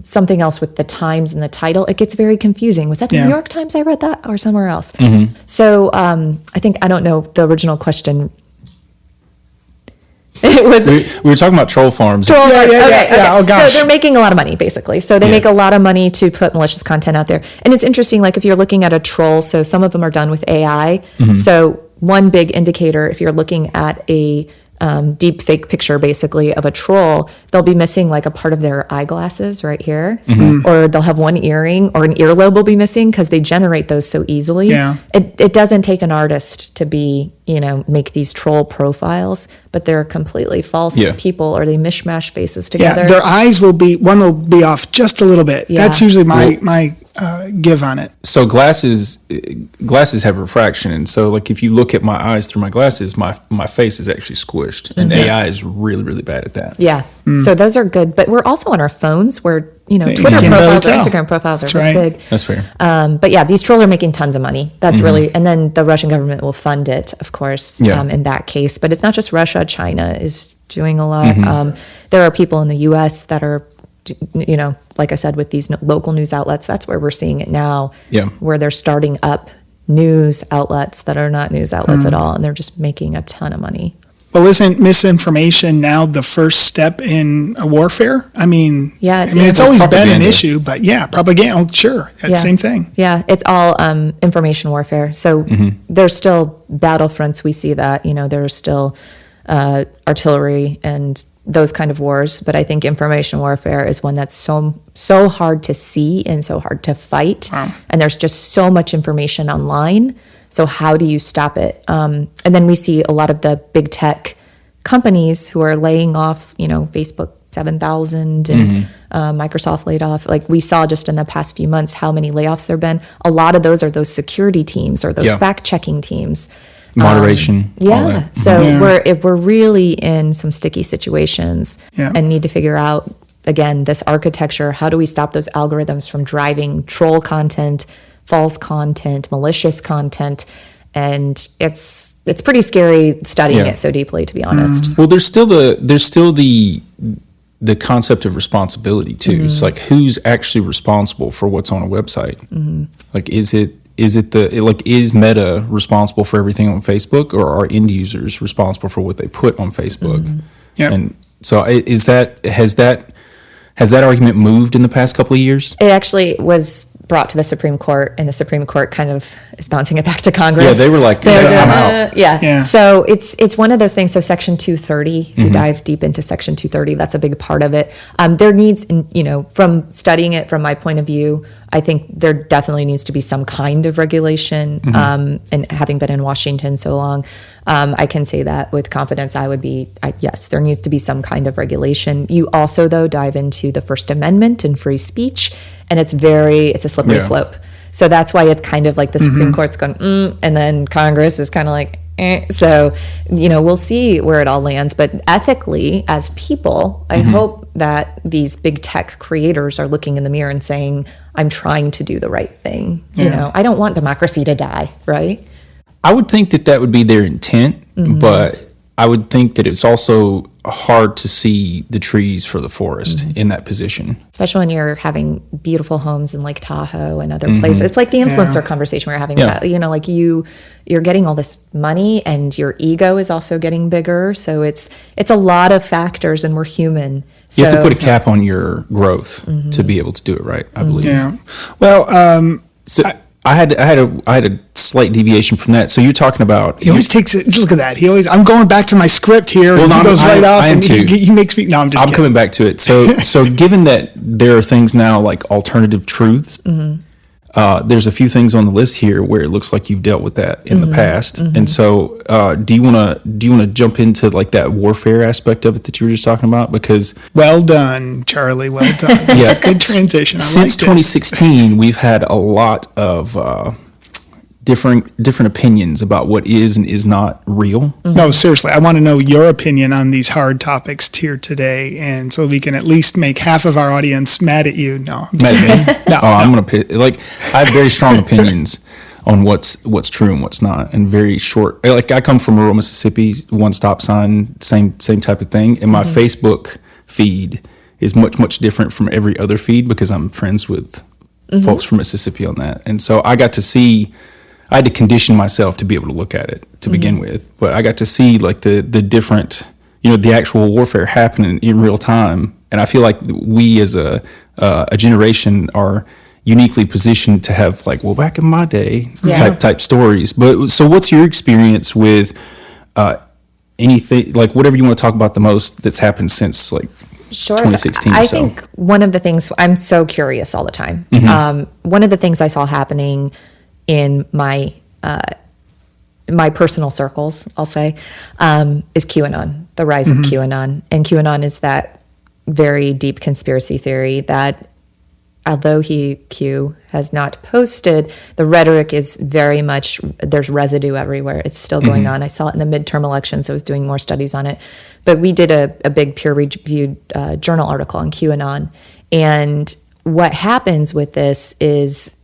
something else with the Times and the title, it gets very confusing. Was that the New York Times I read that, or somewhere else? So I don't know the original question. It was we were talking about troll farms. Okay. Oh gosh. So they're making a lot of money, basically. So they make a lot of money to put malicious content out there. And it's interesting, like if you're looking at a troll, so some of them are done with AI. So one big indicator, if you're looking at a deep fake picture basically of a troll, they'll be missing like a part of their eyeglasses right here, or they'll have one earring, or an earlobe will be missing, because they generate those so easily. It doesn't take an artist to be, make these troll profiles, but they're completely false people, or they mishmash faces together. Their eyes one will be off just a little bit. That's usually my give on it. So glasses have refraction, and so like if you look at my eyes through my glasses, my face is actually squished, and AI is really, really bad at that. So those are good, but we're also on our phones where Twitter profiles or Instagram profiles are this big. That's fair. But these trolls are making tons of money. That's really, and then the Russian government will fund it, of course, in that case. But it's not just Russia. China is doing a lot. There are people in the U.S. that are, like I said, with these local news outlets. That's where we're seeing it now, where they're starting up news outlets that are not news outlets at all, and they're just making a ton of money. Well, isn't misinformation now the first step in a warfare? It's always been an issue, but propaganda, sure, same thing. Yeah, it's all information warfare. So there's still battlefronts. We see that, there's still artillery and those kind of wars. But I think information warfare is one that's so hard to see and so hard to fight. Wow. And there's just so much information online. So how do you stop it? And then we see a lot of the big tech companies who are laying off, Facebook 7,000 and Microsoft laid off. Like we saw just in the past few months how many layoffs there have been. A lot of those are those security teams or those fact-checking teams. Moderation. So we're really in some sticky situations and need to figure out, again, this architecture. How do we stop those algorithms from driving troll content, false content, malicious content? And it's pretty scary studying it so deeply, to be honest. Well, there's still the concept of responsibility too. It's like, who's actually responsible for what's on a website? Like, is Meta responsible for everything on Facebook, or are end users responsible for what they put on Facebook? And so has that argument moved in the past couple of years? It actually was brought to the Supreme Court, and the Supreme Court kind of is bouncing it back to Congress. Yeah, they were like, I'm out. So it's one of those things. So Section 230, if you dive deep into Section 230, that's a big part of it. There needs, from studying it from my point of view, I think there definitely needs to be some kind of regulation. And having been in Washington so long, I can say that with confidence. Yes, there needs to be some kind of regulation. You also, though, dive into the First Amendment and free speech, and it's a slippery slope. So that's why it's kind of like the Supreme Court's going, and then Congress is kind of like, So, we'll see where it all lands. But ethically, as people, I hope that these big tech creators are looking in the mirror and saying, I'm trying to do the right thing. I don't want democracy to die, right? I would think that would be their intent, but I would think that it's also hard to see the trees for the forest in that position. Especially when you're having beautiful homes in Lake Tahoe and other places. It's like the influencer conversation we were having. Like you're getting all this money and your ego is also getting bigger. So it's a lot of factors, and we're human. You have to put a cap on your growth to be able to do it right, I believe. Yeah. Well, I had a slight deviation from that. So you're talking about. He always takes it. Look at that. I'm going back to my script here. Well, he goes right off. And he makes me. No, I'm just. I'm coming back to it. So given that there are things now like alternative truths, there's a few things on the list here where it looks like you've dealt with that in the past. And so, do you want to jump into like that warfare aspect of it that you were just talking about? Because well done, Charlie. Well done. It's a good transition. Since 2016, we've had a lot of different opinions about what is and is not real. No, seriously, I want to know your opinion on these hard topics here today, and so we can at least make half of our audience mad at you. No, I'm just kidding. No, I'm gonna I have very strong opinions on what's true and what's not, and very short. Like, I come from rural Mississippi, one stop sign, same type of thing, and my Facebook feed is much different from every other feed because I'm friends with folks from Mississippi on that, and so I had to condition myself to be able to look at it to begin with, but I got to see like the different, the actual warfare happening in real time. And I feel like we as a generation are uniquely positioned to have like, well, back in my day type stories. But so what's your experience with anything, like whatever you want to talk about the most that's happened since like 2016 or so? I think one of the things, I'm so curious all the time. One of the things I saw happening in my personal circles, I'll say, is QAnon, the rise of QAnon. And QAnon is that very deep conspiracy theory that, although Q has not posted, the rhetoric is very much, there's residue everywhere. It's still going on. I saw it in the midterm elections. I was doing more studies on it. But we did a big peer-reviewed journal article on QAnon. And what happens with this is,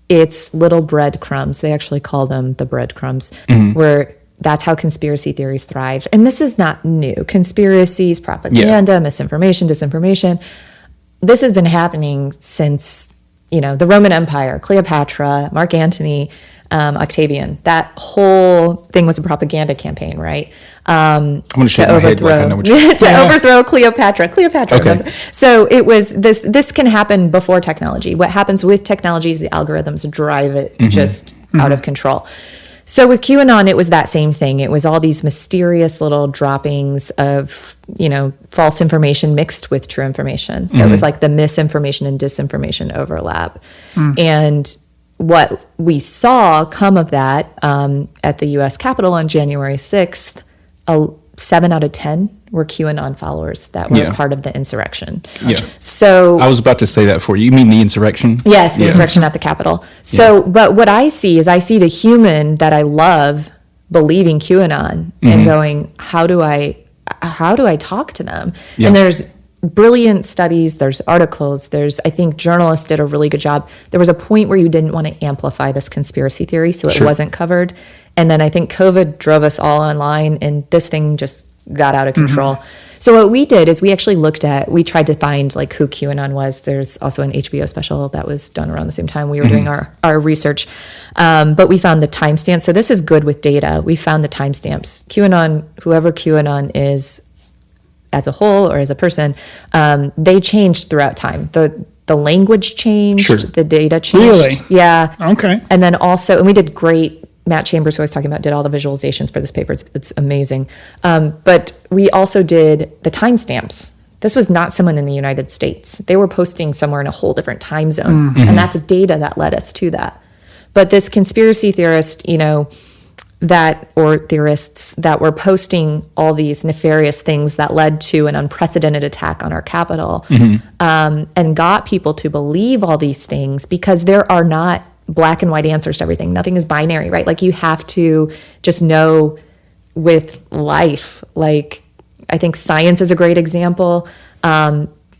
it's little breadcrumbs. They actually call them the breadcrumbs, where that's how conspiracy theories thrive. And this is not new. Conspiracies, propaganda, misinformation, disinformation. This has been happening since, the Roman Empire, Cleopatra, Mark Antony, Octavian. That whole thing was a propaganda campaign, right? I'm going to shake my head like I know what you're overthrow Cleopatra. Okay. So it was this can happen before technology. What happens with technology is the algorithms drive it just out of control. So with QAnon, it was that same thing. It was all these mysterious little droppings of, false information mixed with true information. So it was like the misinformation and disinformation overlap. And what we saw come of that at the U.S. Capitol on January 6th, 7 out of 10 were QAnon followers that were part of the insurrection. Yeah. So I was about to say that for you. You mean the insurrection? yes, the insurrection at the Capitol. So, but what I see is I see the human that I love believing QAnon and going, how do I talk to them? Yeah. And there's brilliant studies, there's articles, I think journalists did a really good job. There was a point where you didn't want to amplify this conspiracy theory, so it wasn't covered. And then I think COVID drove us all online, and this thing just got out of control. So what we did is we tried to find like who QAnon was. There's also an HBO special that was done around the same time we were doing our research. But we found the timestamps. So this is good with data. We found the timestamps. QAnon, whoever QAnon is as a whole or as a person, they changed throughout time. The language changed, the data changed. Really? Yeah. Okay. And then also, and we did great, Matt Chambers, who I was talking about, did all the visualizations for this paper. It's amazing. But we also did the timestamps. This was not someone in the United States. They were posting somewhere in a whole different time zone. And that's data that led us to that. But this conspiracy theorist, or theorists that were posting all these nefarious things that led to an unprecedented attack on our Capitol, and got people to believe all these things, because there are not black and white answers to everything. Nothing is binary, right? Like, you have to just know with life. Like, I think science is a great example.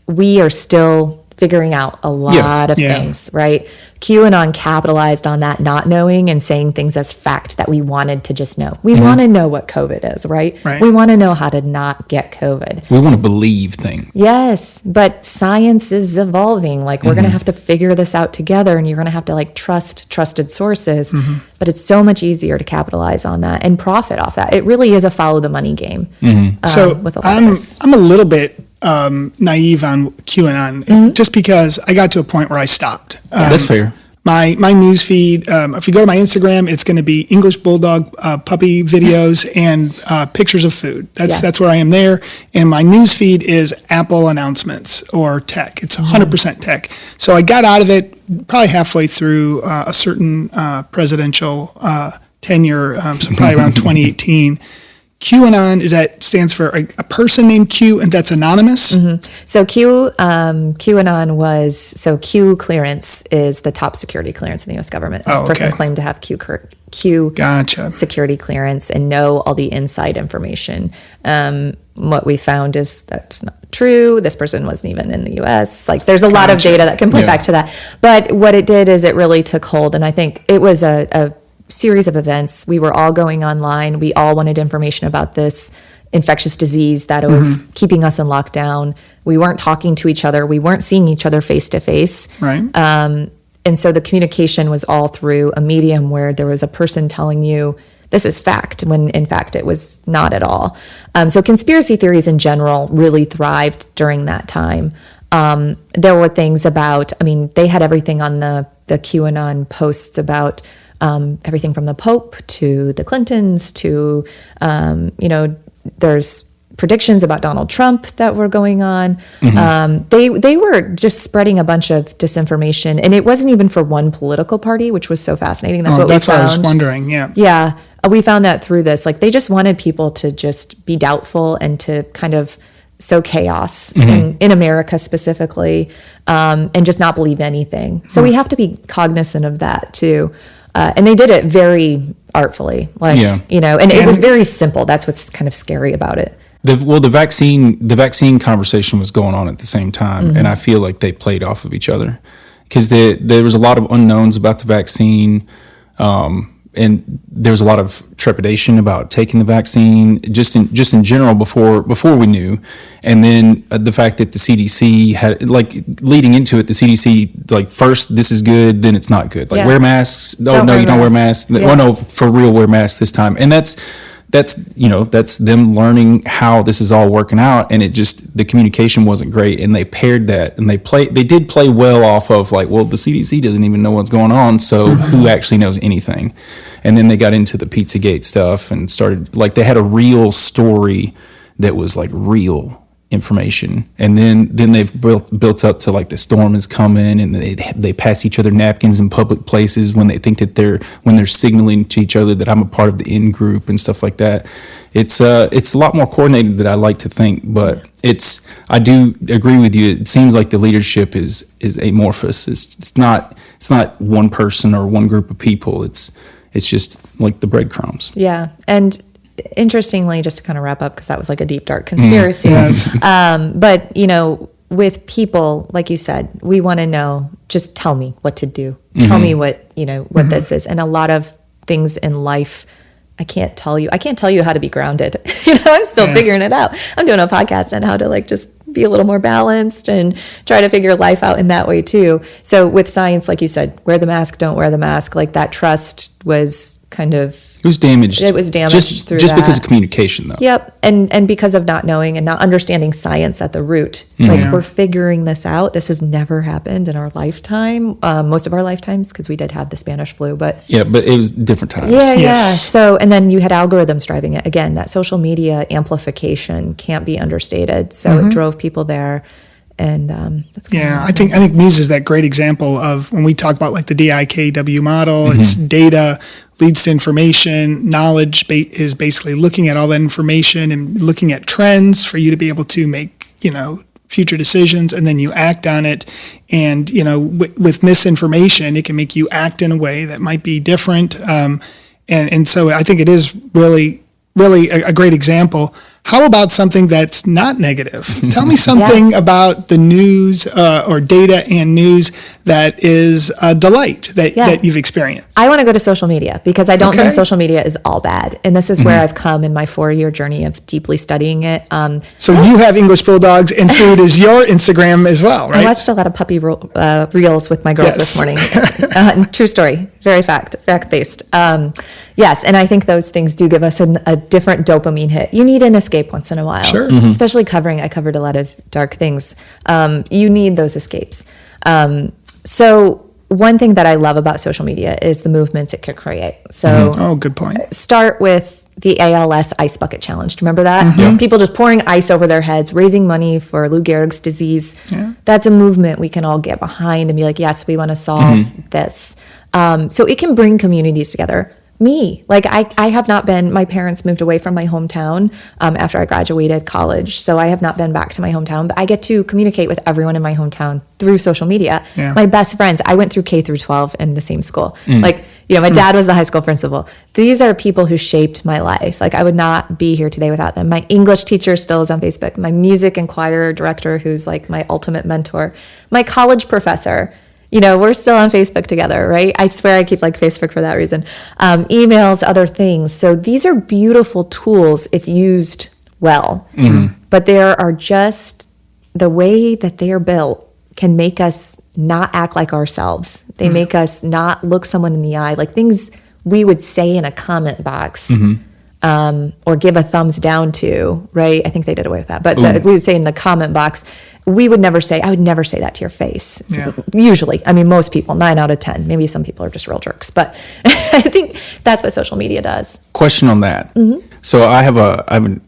We are still figuring out a lot of things, right? QAnon capitalized on that not knowing and saying things as fact that we wanted to just know. We want to know what COVID is, right? We want to know how to not get COVID. We want to believe things. Yes, but science is evolving. Like, we're going to have to figure this out together, and you're going to have to trust trusted sources. But it's so much easier to capitalize on that and profit off that. It really is a follow the money game. So with a lot of this. I'm a little bit naive on QAnon, just because I got to a point where I stopped. That's fair. My news feed, if you go to my Instagram, it's going to be English Bulldog puppy videos and pictures of food. That's where I am there. And my news feed is Apple announcements or tech. It's 100% tech. So I got out of it probably halfway through a certain presidential tenure, so probably around 2018. QAnon stands for a person named Q, and that's anonymous. So QAnon was Q clearance is the top security clearance in the U.S. government. This person claimed to have Q Gotcha. security clearance and know all the inside information. What we found is that's not true. This person wasn't even in the U.S. Like, there's a lot of data that can point back to that. But what it did is it really took hold, and I think it was a series of events. We were all going online. We all wanted information about this infectious disease that was keeping us in lockdown. We weren't talking to each other. We weren't seeing each other face to face. Right. And so the communication was all through a medium where there was a person telling you this is fact, when in fact it was not at all. So conspiracy theories in general really thrived during that time. There were things about, they had everything on the QAnon posts about everything from the Pope to the Clintons to, there's predictions about Donald Trump that were going on. They were just spreading a bunch of disinformation, and it wasn't even for one political party, which was so fascinating. That's what we found. What I was wondering. Yeah. Yeah. We found that through this, like, they just wanted people to just be doubtful and to kind of sow chaos in America specifically, and just not believe anything. So we have to be cognizant of that too. And they did it very artfully, and it was very simple. That's what's kind of scary about it. The vaccine conversation was going on at the same time, and I feel like they played off of each other, because there was a lot of unknowns about the vaccine, and there was a lot of trepidation about taking the vaccine just in general before we knew. And then the fact that the CDC had, leading into it, the CDC, first this is good, then it's not good. Wear masks. Oh, no, you don't wear masks. Oh, no, for real, wear masks this time. And that's them learning how this is all working out, and the communication wasn't great, and they paired that, and they did play well off of the CDC doesn't even know what's going on, so who actually knows anything? And then they got into the Pizzagate stuff and started, they had a real story that was real, information, and then they've built up to like the storm is coming, and they pass each other napkins in public places when they think that they're signaling to each other that I'm a part of the in group and stuff like that. It's a lot more coordinated than I like to think, but I do agree with you. It seems like the leadership is amorphous. It's not one person or one group of people. It's just like the breadcrumbs. Yeah. And interestingly, just to kind of wrap up, because that was like a deep, dark conspiracy. But, with people, like you said, we want to know, just tell me what to do. Tell me what this is. And a lot of things in life, I can't tell you how to be grounded. I'm still figuring it out. I'm doing a podcast on how to like just be a little more balanced and try to figure life out in that way too. So with science, like you said, wear the mask, don't wear the mask, like that trust was kind of, it was damaged. It was damaged through just that. because of communication, though. Yep, and because of not knowing and not understanding science at the root. Like we're figuring this out. This has never happened in our lifetime, most of our lifetimes, because we did have the Spanish flu. But but it was different times. Yeah. So, and then you had algorithms driving it. Again, that social media amplification can't be understated. So it drove people there. And that's I think Muse is that great example of when we talk about like the DIKW model. It's data leads to information. Knowledge is basically looking at all that information and looking at trends for you to be able to make future decisions, and then you act on it. And with misinformation, it can make you act in a way that might be different. And so I think it is really a great example. How about something that's not negative? Tell me something about the news or data and news that is a delight that you've experienced. I want to go to social media because I don't think social media is all bad. And this is where I've come in my 4-year journey of deeply studying it. So you have English Bulldogs and food is your Instagram as well, right? I watched a lot of puppy reels with my girls this morning. True story. Very fact-based. Yes, and I think those things do give us a different dopamine hit. You need an escape once in a while. Sure. Especially I covered a lot of dark things. You need those escapes. So one thing that I love about social media is the movements it can create. So good point. Start with the ALS Ice Bucket Challenge. Do you remember that? People just pouring ice over their heads, raising money for Lou Gehrig's disease. That's a movement we can all get behind and be like, yes, we want to solve this. So it can bring communities together. I have not been, my parents moved away from my hometown after I graduated college. So I have not been back to my hometown, but I get to communicate with everyone in my hometown through social media. My best friends, I went through K through 12 in the same school. My dad was the high school principal. These are people who shaped my life. I would not be here today without them. My English teacher still is on Facebook. My music and choir director, who's like my ultimate mentor. My college professor. We're still on Facebook together, right? I swear I keep Facebook for that reason. Emails, other things. So these are beautiful tools if used well. But there are just the way that they are built can make us not act like ourselves. They make us not look someone in the eye, like things we would say in a comment box. Or give a thumbs down to, right? I think they did away with that. But we would say in the comment box, I would never say that to your face. Usually. Most people, 9 out of 10. Maybe some people are just real jerks. But I think that's what social media does. Question on that. So I have an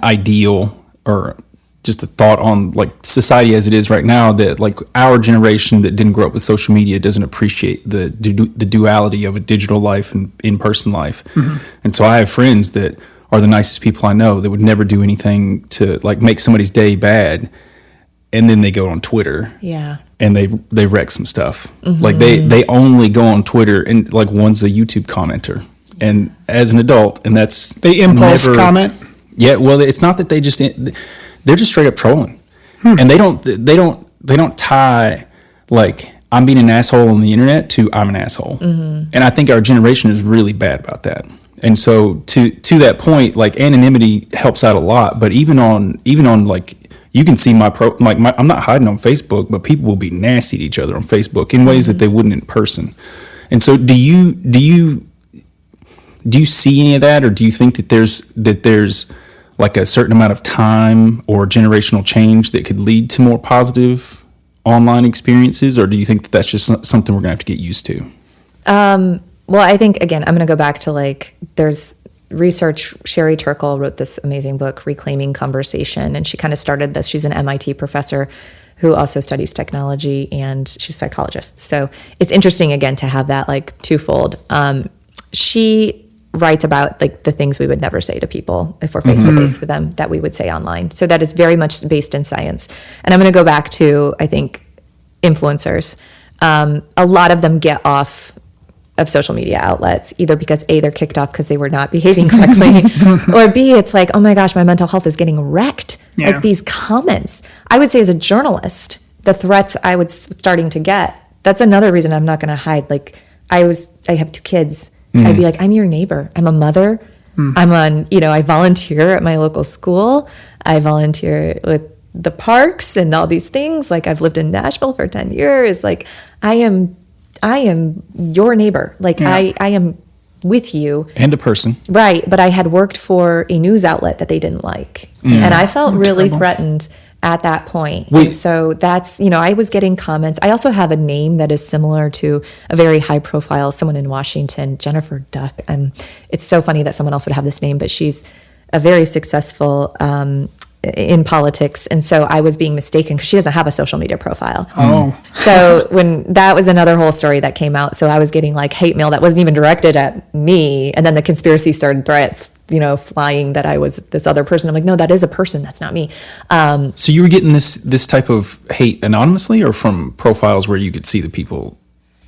ideal or just a thought on society as it is right now that our generation that didn't grow up with social media doesn't appreciate the duality of a digital life and in-person life. And so I have friends that are the nicest people I know that would never do anything to make somebody's day bad, and then they go on Twitter and they wreck some stuff. They only go on Twitter and one's a YouTube commenter, and as an adult, and that's they impulse comment. Well, it's not that they're just straight up trolling, and they don't tie I'm being an asshole on the internet to I'm an asshole. And I think our generation is really bad about that. And so to that point, anonymity helps out a lot. But even on you can see my I'm not hiding on Facebook, but people will be nasty to each other on Facebook in ways that they wouldn't in person. And so do you see any of that, or do you think that there's a certain amount of time or generational change that could lead to more positive online experiences, or do you think that that's just something we're gonna have to get used to? Well, I think again, I'm gonna go back to there's research. Sherry Turkle wrote this amazing book, Reclaiming Conversation, and she kind of started this. She's an MIT professor who also studies technology, and she's a psychologist. So it's interesting, again, to have that like twofold. She writes about like the things we would never say to people if we're face to face with them that we would say online. So that is very much based in science. And I'm going to go back to, I think, influencers. A lot of them get off of social media outlets, either because A, they're kicked off because they were not behaving correctly, or B, it's like, oh my gosh, my mental health is getting wrecked. Yeah. Like these comments. I would say as a journalist, the threats I was starting to get, that's another reason I'm not going to hide. Like I have 2 kids. I'd be like, I'm your neighbor. I'm a mother. I'm on, I volunteer at my local school. I volunteer with the parks and all these things. Like I've lived in Nashville for 10 years. Like I am your neighbor. Like I am with you. And a person. Right. But I had worked for a news outlet that they didn't like. And I felt really threatened at that point. Wait. And so that's, I was getting comments. I also have a name that is similar to a very high profile, someone in Washington, Jennifer Duck. And it's so funny that someone else would have this name, but she's a very successful in politics. And so I was being mistaken because she doesn't have a social media profile. Oh. So when that was another whole story that came out. So I was getting like hate mail that wasn't even directed at me. And then the conspiracy started flying that I was this other person. I'm like, no, that is a person. That's not me. So you were getting this type of hate anonymously or from profiles where you could see the people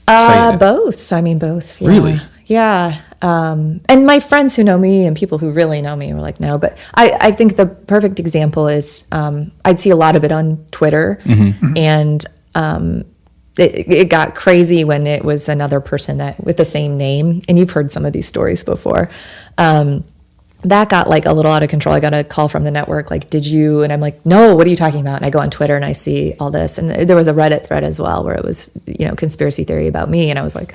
saying it? Both. I mean, both. Yeah. Really? Yeah. And my friends who know me and people who really know me were like, no. But I think the perfect example is I'd see a lot of it on Twitter. And it got crazy when it was another person that with the same name. And you've heard some of these stories before. That got like a little out of control. I got a call from the network, like, did you? And I'm like, no, what are you talking about? And I go on Twitter and I see all this. And there was a Reddit thread as well where it was, conspiracy theory about me. And I was like,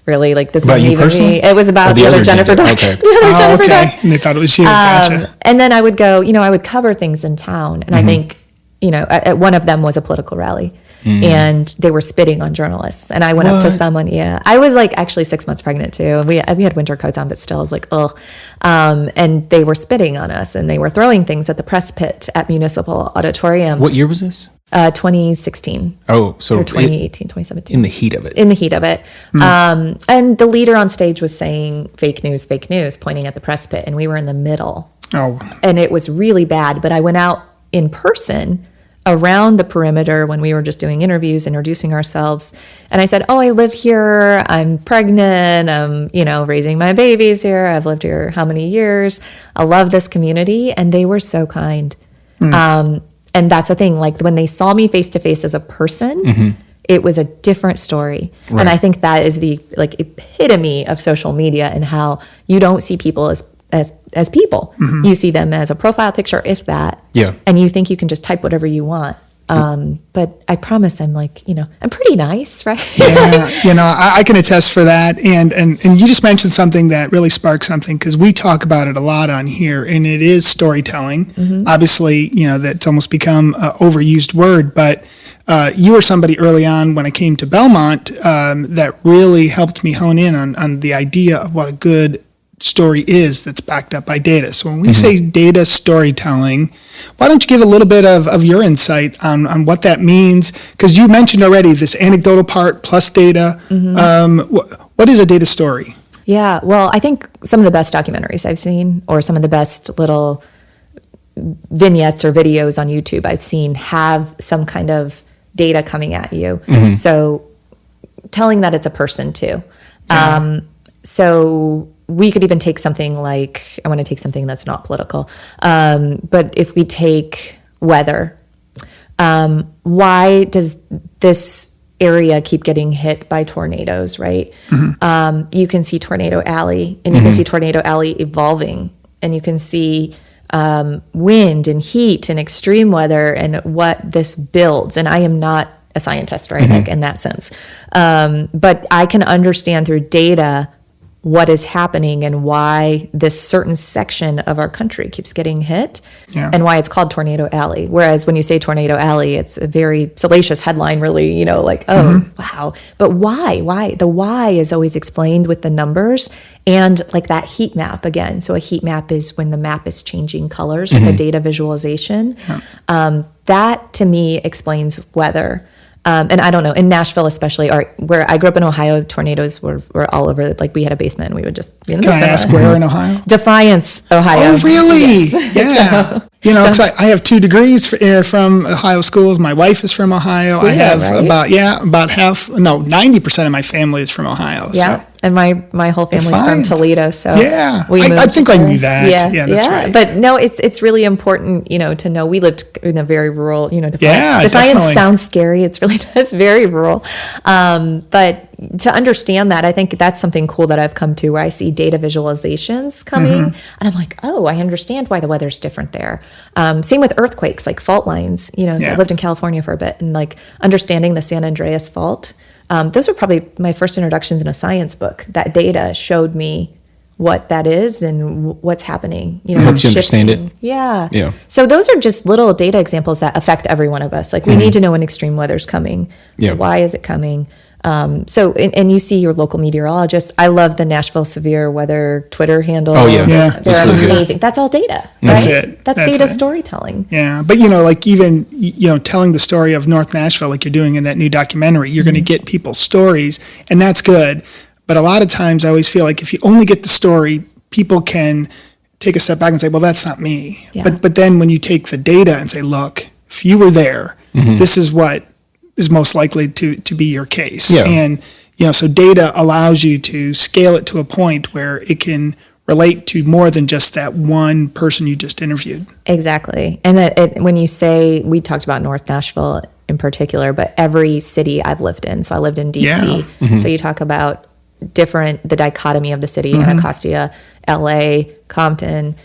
really? Like, this isn't even me. It was about the other Jennifer Duck. Okay. The other Jennifer Duck. And they thought it was you. Gotcha. And then I would go, I would cover things in town. And I think, at one of them was a political rally. And they were spitting on journalists. And I went up to someone. Yeah, I was like actually 6 months pregnant too. And we had winter coats on, but still I was like, ugh. And they were spitting on us and they were throwing things at the press pit at Municipal Auditorium. What year was this? 2016. Oh, so or 2018, 2017. In the heat of it. In the heat of it. And the leader on stage was saying fake news, pointing at the press pit. And we were in the middle. Oh. And it was really bad. But I went out in person around the perimeter when we were just doing interviews, introducing ourselves. And I said, oh, I live here. I'm pregnant. I'm, raising my babies here. I've lived here how many years? I love this community. And they were so kind. And that's the thing. Like when they saw me face to face as a person, it was a different story. Right. And I think that is the epitome of social media and how you don't see people as people. You see them as a profile picture, if that. Yeah. And you think you can just type whatever you want. But I promise I'm I'm pretty nice, right? Yeah, I can attest for that. And you just mentioned something that really sparked something because we talk about it a lot on here, and it is storytelling. Obviously, that's almost become an overused word, but you were somebody early on when I came to Belmont that really helped me hone in on the idea of what a good story is that's backed up by data. So when we say data storytelling, why don't you give a little bit of your insight on what that means? Because you mentioned already this anecdotal part plus data. What is a data story? Yeah, well, I think some of the best documentaries I've seen or some of the best little vignettes or videos on YouTube I've seen have some kind of data coming at you. So telling that it's a person too. So we could even take something like, I want to take something that's not political, but if we take weather, why does this area keep getting hit by tornadoes, right? You can see Tornado Alley, and you can see Tornado Alley evolving, and you can see wind and heat and extreme weather and what this builds. And I am not a scientist, right, like in that sense. But I can understand through data what is happening and why this certain section of our country keeps getting hit, and why it's called Tornado Alley. Whereas when you say Tornado Alley, it's a very salacious headline, really, like, oh, wow. But why? Why? The why is always explained with the numbers and like that heat map again. So a heat map is when the map is changing colors with the data visualization. That to me explains weather. And I don't know, in Nashville especially, or where I grew up in Ohio, tornadoes were all over. Like we had a basement and we would just be in the basement. Can I ask where in Ohio? Defiance, Ohio. Oh, really? Yes. Yeah. So, 'cause I have 2 degrees from Ohio schools. My wife is from Ohio. I have right? about 90% of my family is from Ohio. Yeah. So. And my whole family's from Toledo, so we moved I think I knew that. Yeah, that's right. But no, it's really important, to know. We lived in a very rural, Defiance definitely. sounds scary. It's very rural, but to understand that, I think that's something cool that I've come to, where I see data visualizations coming, and I'm like, oh, I understand why the weather's different there. Same with earthquakes, like fault lines. So I lived in California for a bit, and like understanding the San Andreas Fault. Those were probably my first introductions in a science book. That data showed me what that is and what's happening. Helps you understand it. Yeah. Yeah. So those are just little data examples that affect every one of us. Like we need to know when extreme weather's coming. Yeah. Why is it coming? And you see your local meteorologist. I love the Nashville Severe Weather Twitter handle. Oh, yeah. Yeah. They're really amazing. good. That's all data, right? That's it. That's data storytelling. Yeah. But, like even, telling the story of North Nashville, like you're doing in that new documentary, you're going to get people's stories, and that's good. But a lot of times I always feel like if you only get the story, people can take a step back and say, well, that's not me. Yeah. But then when you take the data and say, look, if you were there, this is what is most likely to be your case. Yeah. And, so data allows you to scale it to a point where it can relate to more than just that one person you just interviewed. Exactly. And when you say, we talked about North Nashville in particular, but every city I've lived in. So I lived in DC. Yeah. So you talk about the dichotomy of the city, Anacostia, LA, Compton,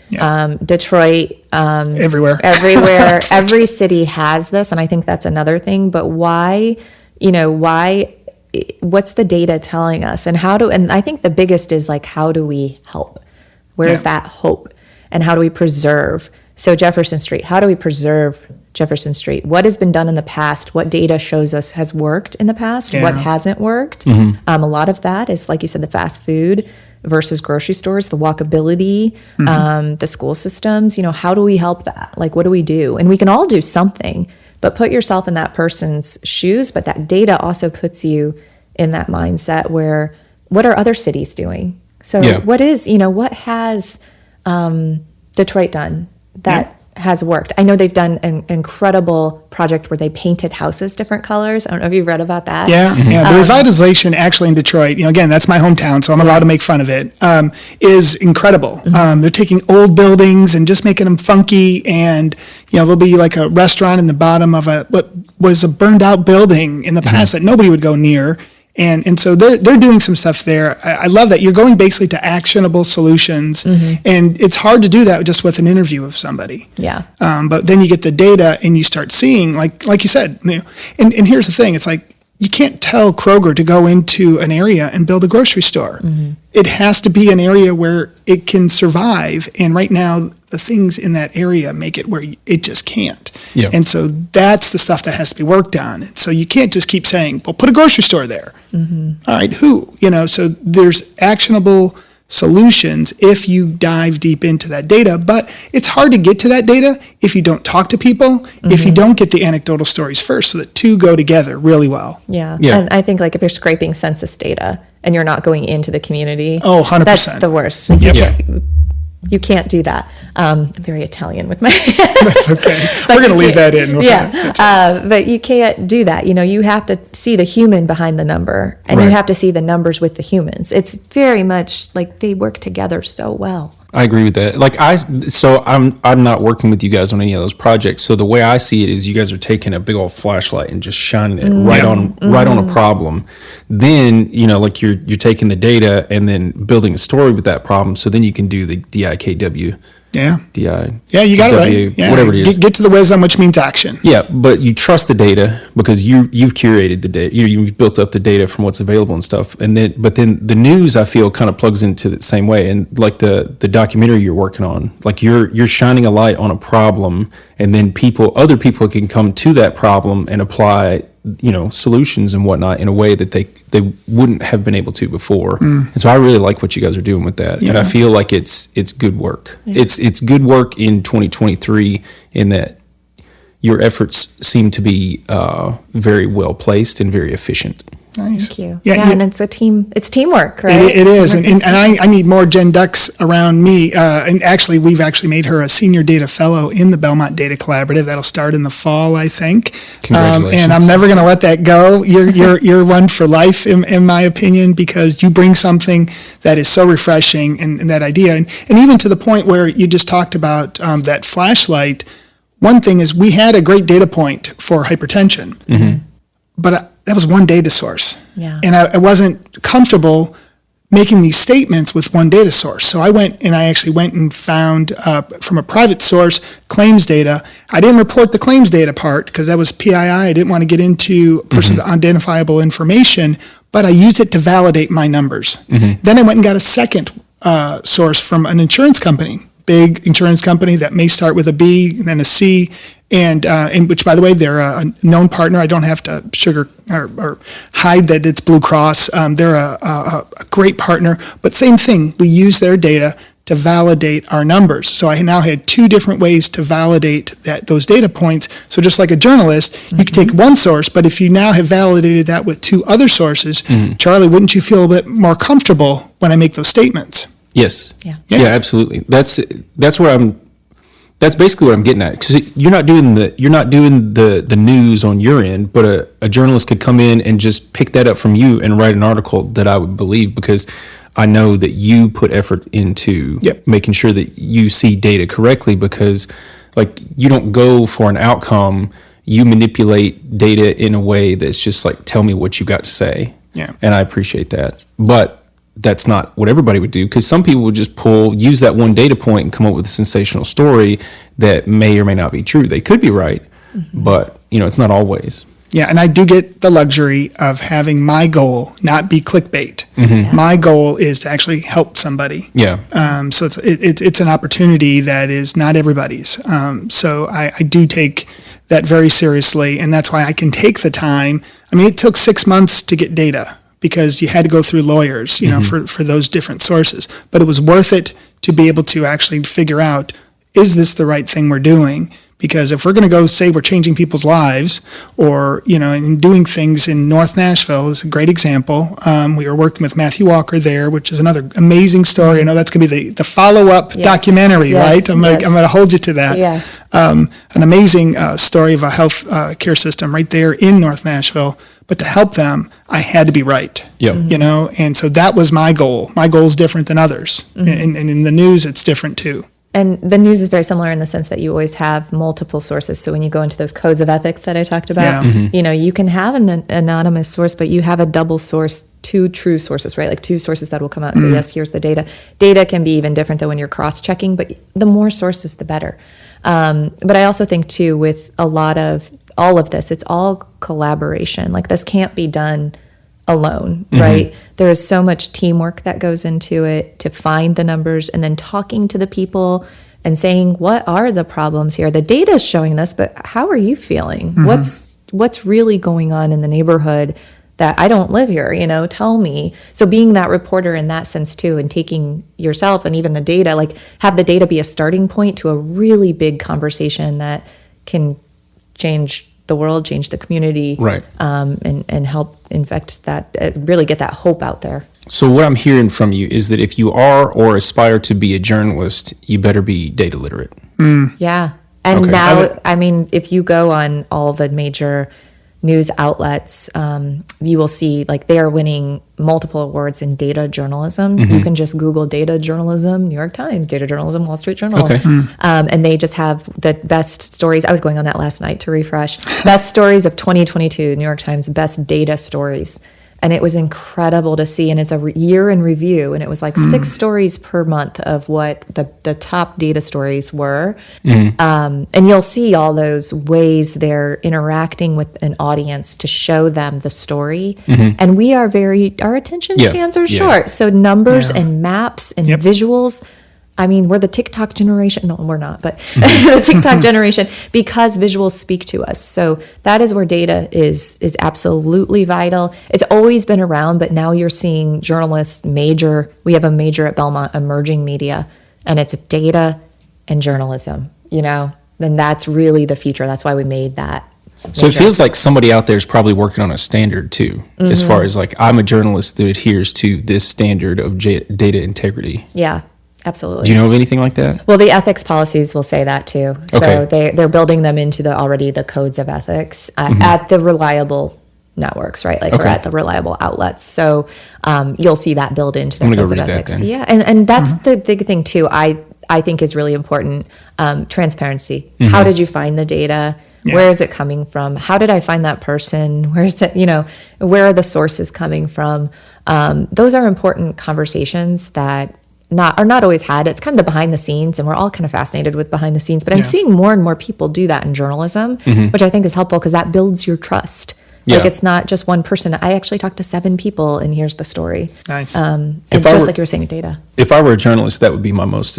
Detroit, Everywhere. Every city has this. And I think that's another thing. But why, what's the data telling us? And I think the biggest is like, how do we help? Where's that hope? And how do we preserve? So Jefferson Street, how do we preserve Jefferson Street? What has been done in the past? What data shows us has worked in the past? What hasn't worked? A lot of that is, like you said, the fast food versus grocery stores, the walkability, the school systems. How do we help that? Like, what do we do? And we can all do something, but put yourself in that person's shoes. But that data also puts you in that mindset where, what are other cities doing? So what has Detroit done that has worked? I know they've done an incredible project where they painted houses different colors. I don't know if you've read about that. Yeah, the revitalization actually in Detroit, again, that's my hometown, so I'm allowed to make fun of it, is incredible. They're taking old buildings and just making them funky, and there'll be like a restaurant in the bottom of what was a burned out building in the past that nobody would go near. And so they're doing some stuff there. I love that you're going basically to actionable solutions, and it's hard to do that just with an interview of somebody. Yeah. But then you get the data and you start seeing, like you said, and here's the thing: it's like you can't tell Kroger to go into an area and build a grocery store. It has to be an area where it can survive. And right now, the things in that area make it where it just can't. Yeah. And so that's the stuff that has to be worked on. And so you can't just keep saying, well, put a grocery store there. All right, who? So there's actionable solutions if you dive deep into that data. But it's hard to get to that data if you don't talk to people, if you don't get the anecdotal stories first, so that two go together really well. Yeah. And I think like if you're scraping census data and you're not going into the community, 100%. That's the worst. You can't do that. I'm very Italian with my... That's okay. We're going to leave that in. But you can't do that. You have to see the human behind the number, and you have to see the numbers with the humans. It's very much like they work together so well. I agree with that. I'm not working with you guys on any of those projects. So the way I see it is, you guys are taking a big old flashlight and just shining it right on a problem. Then you're taking the data and then building a story with that problem. So then you can do the IKW Yeah. DI. Yeah, you got it W, right. Yeah. whatever it is. Get to the wisdom, which means action. Yeah, but you trust the data because you've curated the data. You've built up the data from what's available and stuff. And then the news, I feel, kind of plugs into the same way. And like the documentary you're working on, like you're shining a light on a problem, and then other people can come to that problem and apply, solutions and whatnot in a way that they wouldn't have been able to before. And so I really like what you guys are doing with that. Yeah. And I feel like it's good work. Yeah. It's good work in 2023 in that your efforts seem to be very well placed and very efficient. Nice. Thank you. Yeah, and it's teamwork, right? It is. And I need more Gen Ducks around me. And actually, we've made her a senior data fellow in the Belmont Data Collaborative. That'll start in the fall, I think. Congratulations. And I'm never going to let that go. You're one for life, in my opinion, because you bring something that is so refreshing and that idea. And even to the point where you just talked about that flashlight. One thing is we had a great data point for hypertension, but that was one data source. Yeah. And I wasn't comfortable making these statements with one data source. So I went and found from a private source claims data. I didn't report the claims data part because that was PII. I didn't want to get into personal identifiable information, but I used it to validate my numbers. Then I went and got a second source from an insurance company, big insurance company that may start with a B and then a C, and which, by the way, they're a known partner. I don't have to sugar or hide that it's Blue Cross. They're a great partner, but same thing. We use their data to validate our numbers. So I now had two different ways to validate those data points. So just like a journalist, you can take one source, but if you now have validated that with two other sources, Charlie, wouldn't you feel a bit more comfortable when I make those statements? Yes. Yeah. Yeah, absolutely. That's basically what I'm getting at. Because you're not doing the news on your end, but a journalist could come in and just pick that up from you and write an article that I would believe, because I know that you put effort into making sure that you see data correctly, because like you don't go for an outcome, you manipulate data in a way that's just like, tell me what you got to say. Yeah. And I appreciate that. But that's not what everybody would do, because some people would just use that one data point and come up with a sensational story that may or may not be true. They could be right, but it's not always. Yeah, and I do get the luxury of having my goal not be clickbait. My goal is to actually help somebody. Yeah. So it's an opportunity that is not everybody's. So I do take that very seriously, and that's why I can take the time. I mean, it took 6 months to get data, because you had to go through lawyers, for those different sources. But it was worth it to be able to actually figure out, is this the right thing we're doing? Because if we're going to go say we're changing people's lives, or, and doing things in North Nashville is a great example. We were working with Matthew Walker there, which is another amazing story. I know that's going to be the follow-up documentary, right? I'm going to hold you to that. Yeah. An amazing story of a health care system right there in North Nashville. But to help them, I had to be right. Yeah. And so that was my goal. My goal is different than others. And in the news, it's different too. And the news is very similar in the sense that you always have multiple sources. So when you go into those codes of ethics that I talked about, you can have an anonymous source, but you have a double source, two true sources, right? Like two sources that will come out and say, yes, here's the data. Data can be even different than when you're cross-checking, but the more sources, the better. But I also think too, with all of this, it's all collaboration. Like this can't be done alone, right? There is so much teamwork that goes into it to find the numbers, and then talking to the people and saying, what are the problems here? The data is showing this, but how are you feeling? What's really going on in the neighborhood that I don't live here, tell me. So being that reporter in that sense too, and taking yourself and even the data, like have the data be a starting point to a really big conversation that can change the world, change the community, right? And help infect that, really get that hope out there. So what I'm hearing from you is that if you are or aspire to be a journalist, you better be data literate. Yeah. And now, I mean, if you go on all the major news outlets, you will see like they are winning multiple awards in data journalism. You can just Google data journalism, New York Times, data journalism, Wall Street Journal. And they just have the best stories. I was going on that last night to refresh. Best stories of 2022, New York Times, best data stories. And it was incredible to see. And it's a year in review. And it was like 6 stories per month of what the top data stories were. And you'll see all those ways they're interacting with an audience to show them the story. And we are our attention spans are short. So numbers and maps and visuals. I mean, we're the TikTok generation. No, we're not, but the TikTok generation, because visuals speak to us. So that is where data is absolutely vital. It's always been around, but now you're seeing journalists we have a major at Belmont, emerging media, and it's data and journalism, then that's really the future. That's why we made that. So it feels like somebody out there is probably working on a standard too, as far as like, I'm a journalist that adheres to this standard of data integrity. Yeah. Absolutely. Do you know of anything like that? Well, the ethics policies will say that too. So they're building them into the codes of ethics at the reliable networks, right? Like, or at the reliable outlets. So you'll see that build into the codes of ethics. Yeah, and that's the big thing too. I think is really important. Transparency. How did you find the data? Yeah. Where is it coming from? How did I find that person? Where's that? Where are the sources coming from? Those are important conversations that are not always had. It's kind of the behind the scenes, and we're all kind of fascinated with behind the scenes, but I'm seeing more and more people do that in journalism, which I think is helpful because that builds your trust. Like, it's not just one person. I actually talked to 7 people, and here's the story. Nice. Like you were saying, data. If I were a journalist, that would be my most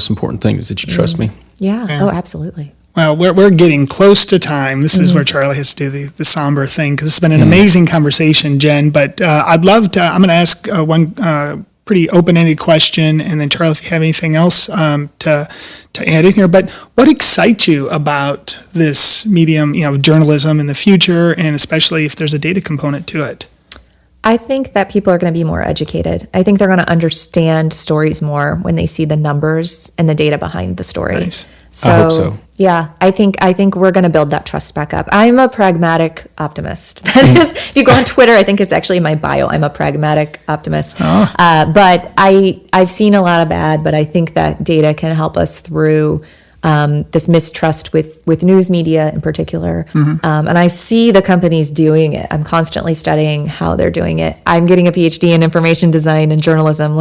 important thing, is that you trust me. Yeah. Oh, absolutely. Well, we're getting close to time. This is where Charlie has to do the somber thing, because it's been an amazing conversation, Jen. But I'm going to ask one pretty open-ended question, and then Charlie, if you have anything else to add in here. But what excites you about this medium, journalism in the future, and especially if there's a data component to it? I think that people are going to be more educated. I think they're going to understand stories more when they see the numbers and the data behind the story. Nice. I hope so. Yeah, I think we're going to build that trust back up. I'm a pragmatic optimist. That is, if you go on Twitter, I think it's actually in my bio. I'm a pragmatic optimist. But I've seen a lot of bad, but I think that data can help us through this mistrust with news media in particular. And I see the companies doing it. I'm constantly studying how they're doing it. I'm getting a PhD in information design and journalism.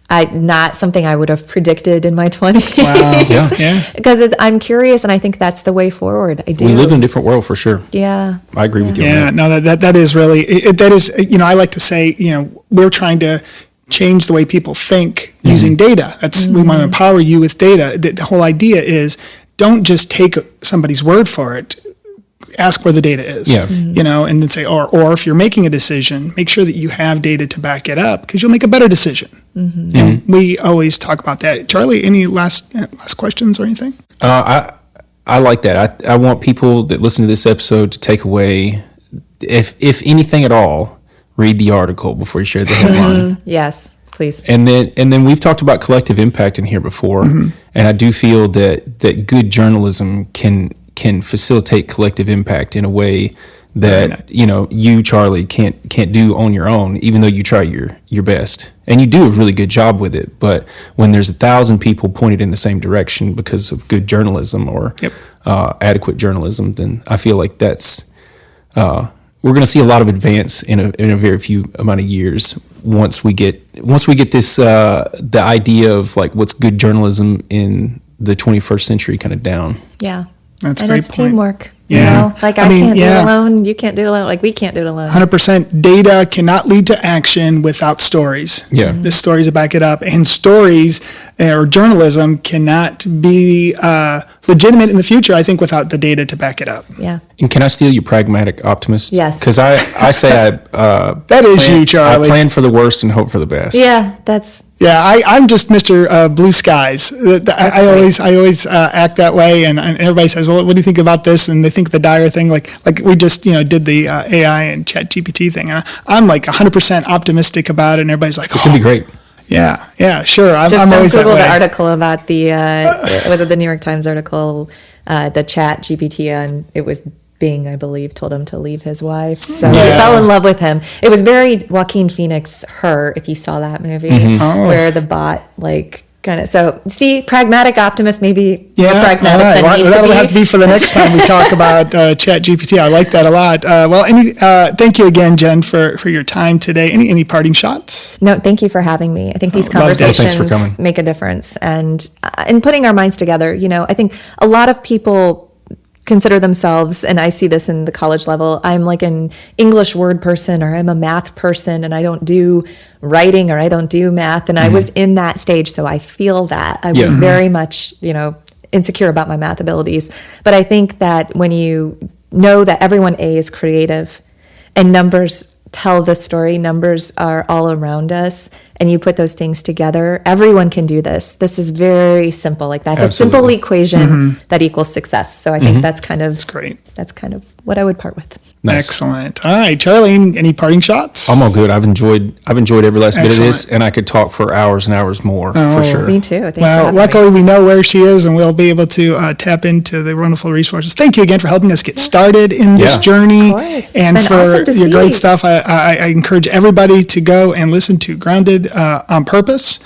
Not something I would have predicted in my 20s. Wow. Yeah. Because I'm curious, and I think that's the way forward. I do. We live in a different world for sure. Yeah. I agree with you. Yeah. No, that is really, that is, I like to say, we're trying to change the way people think using data. We want to empower you with data. The whole idea is, don't just take somebody's word for it. Ask where the data is, and then say, or if you're making a decision, make sure that you have data to back it up, because you'll make a better decision. We always talk about that. Charlie, any last questions or anything? I like that. I want people that listen to this episode to take away, if anything at all, read the article before you share the headline. Yes, please. And then we've talked about collective impact in here before, and I do feel that good journalism can facilitate collective impact in a way that you, Charlie, can't do on your own, even though you try your best, and you do a really good job with it. But when there's 1,000 people pointed in the same direction because of good journalism or adequate journalism, then I feel like that's we're going to see a lot of advance in a very few amount of years once we get this the idea of like what's good journalism in the 21st century kind of down. Yeah. That's a and great it's point. Teamwork. Yeah. I can't do it alone. You can't do it alone. Like, we can't do it alone. 100%. Data cannot lead to action without stories. Yeah. The stories that back it up. And stories or journalism cannot be legitimate in the future, I think, without the data to back it up. Yeah. And can I steal your pragmatic optimist? Yes. Because I say that is you, Charlie. I plan for the worst and hope for the best. Yeah, that's... Yeah, I'm just Mr. Blue Skies. I always act that way, and everybody says, "Well, what do you think about this?" And they think the dire thing, like we just did the AI and Chat GPT thing, and I'm like 100% optimistic about it, and everybody's like, "It's gonna be great." Yeah, sure. I'm don't always that Google way. the article about the was it the New York Times article, the Chat GPT, and it was Bing, I believe, told him to leave his wife. So he fell in love with him. It was very Joaquin Phoenix, Her, if you saw that movie, where the bot kind of. So see, pragmatic optimist, maybe more Yeah, pragmatic all right. than Well, need that'll to have to be for the next time we talk about Chat GPT. I like that a lot. Thank you again, Jen, for your time today. Any parting shots? No, thank you for having me. I think these loved it. Thanks for coming. conversations make a difference. And in putting our minds together, I think a lot of people consider themselves, and I see this in the college level, I'm like an English word person, or I'm a math person, and I don't do writing, or I don't do math. And I was in that stage, so I feel that. I was very much, insecure about my math abilities. But I think that when you know that everyone is creative, and numbers tell the story, numbers are all around us, and you put those things together, everyone can do this. This is very simple. Like, that's Absolutely. a simple equation that equals success. So I think that's great. That's kind of what I would part with. Nice. Excellent. All right, Charlie, any parting shots? I'm all good. I've enjoyed every last bit of this, Excellent. and I could talk for hours and hours more for sure. Me too. Thanks for Well, having me. luckily we know where she is, and we'll be able to tap into the wonderful resources. Thank you again for helping us get started in this Yeah. journey, Of course. and It's for been awesome to your great see. stuff. I encourage everybody to go and listen to Grounded on Purpose,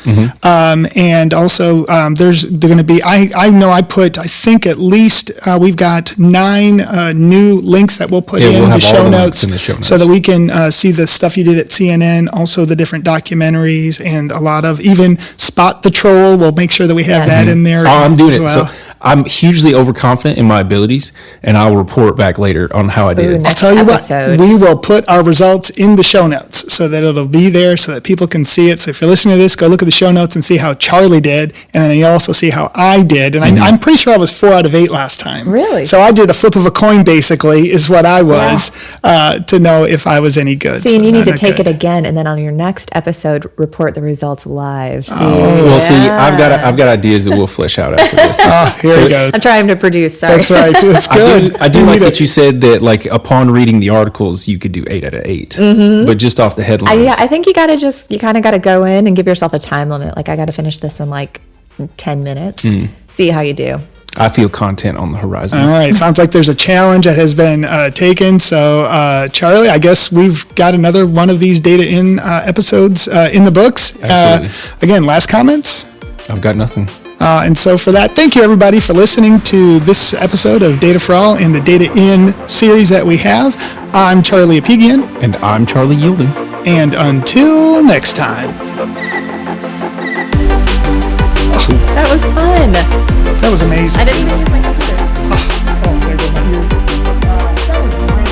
and also there's going to be. I know I think at least we've got 9 new links that we'll put Yeah, in we'll the have all show the links notes, in the show so notes. that we can see the stuff you did at CNN, also the different documentaries, and a lot of even Spot the Troll. We'll make sure that we have Yeah. that in there. Oh, I'm doing as it. well. So I'm hugely overconfident in my abilities, and I'll report back later on how I did. Ooh, I'll next tell you episode. what, we will put our results in the show notes so that it'll be there so that people can see it. So if you're listening to this, go look at the show notes and see how Charlie did, and then you'll also see how I did. And I'm pretty sure I was 4 out of 8 last time. Really? So I did a flip of a coin, basically, is what I was, to know if I was any good. See, and you need to not take good. it again, and then on your next episode, report the results live. See, Well, see, I've got ideas that we'll flesh out after this. Here we go. I'm trying to produce. Sorry. That's right. It's good. I do We like need that it. you said that, like, upon reading the articles, you could do 8 out of 8, but just off the headlines. Yeah, I think you kind of got to go in and give yourself a time limit. Like, I got to finish this in like 10 minutes. See how you do. I feel content on the horizon. All right. Sounds like there's a challenge that has been taken. So, Charlie, I guess we've got another one of these Data In episodes in the books. Absolutely. Again, last comments? I've got nothing. And so for that, thank you everybody for listening to this episode of Data for All in the Data In series that we have. I'm Charlie Apigian, And I'm Charlie Yielding. and until next time. That was fun. That was amazing. I didn't even use my computer. Oh, there go my ears. That was great.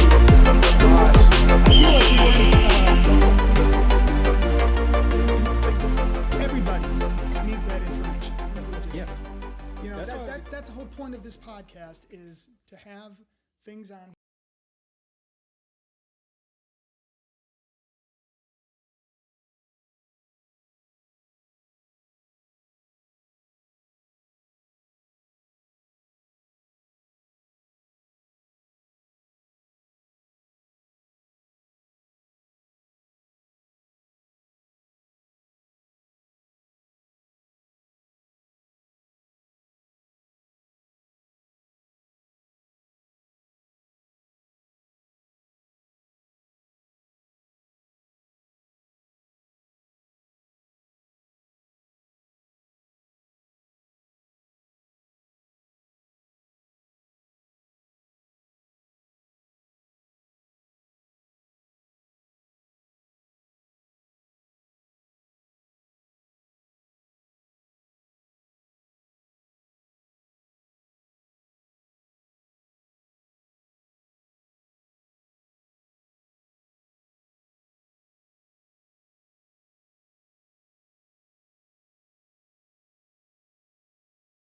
I feel like everybody needs that information. Yeah. That's the whole point of this podcast, is to have things on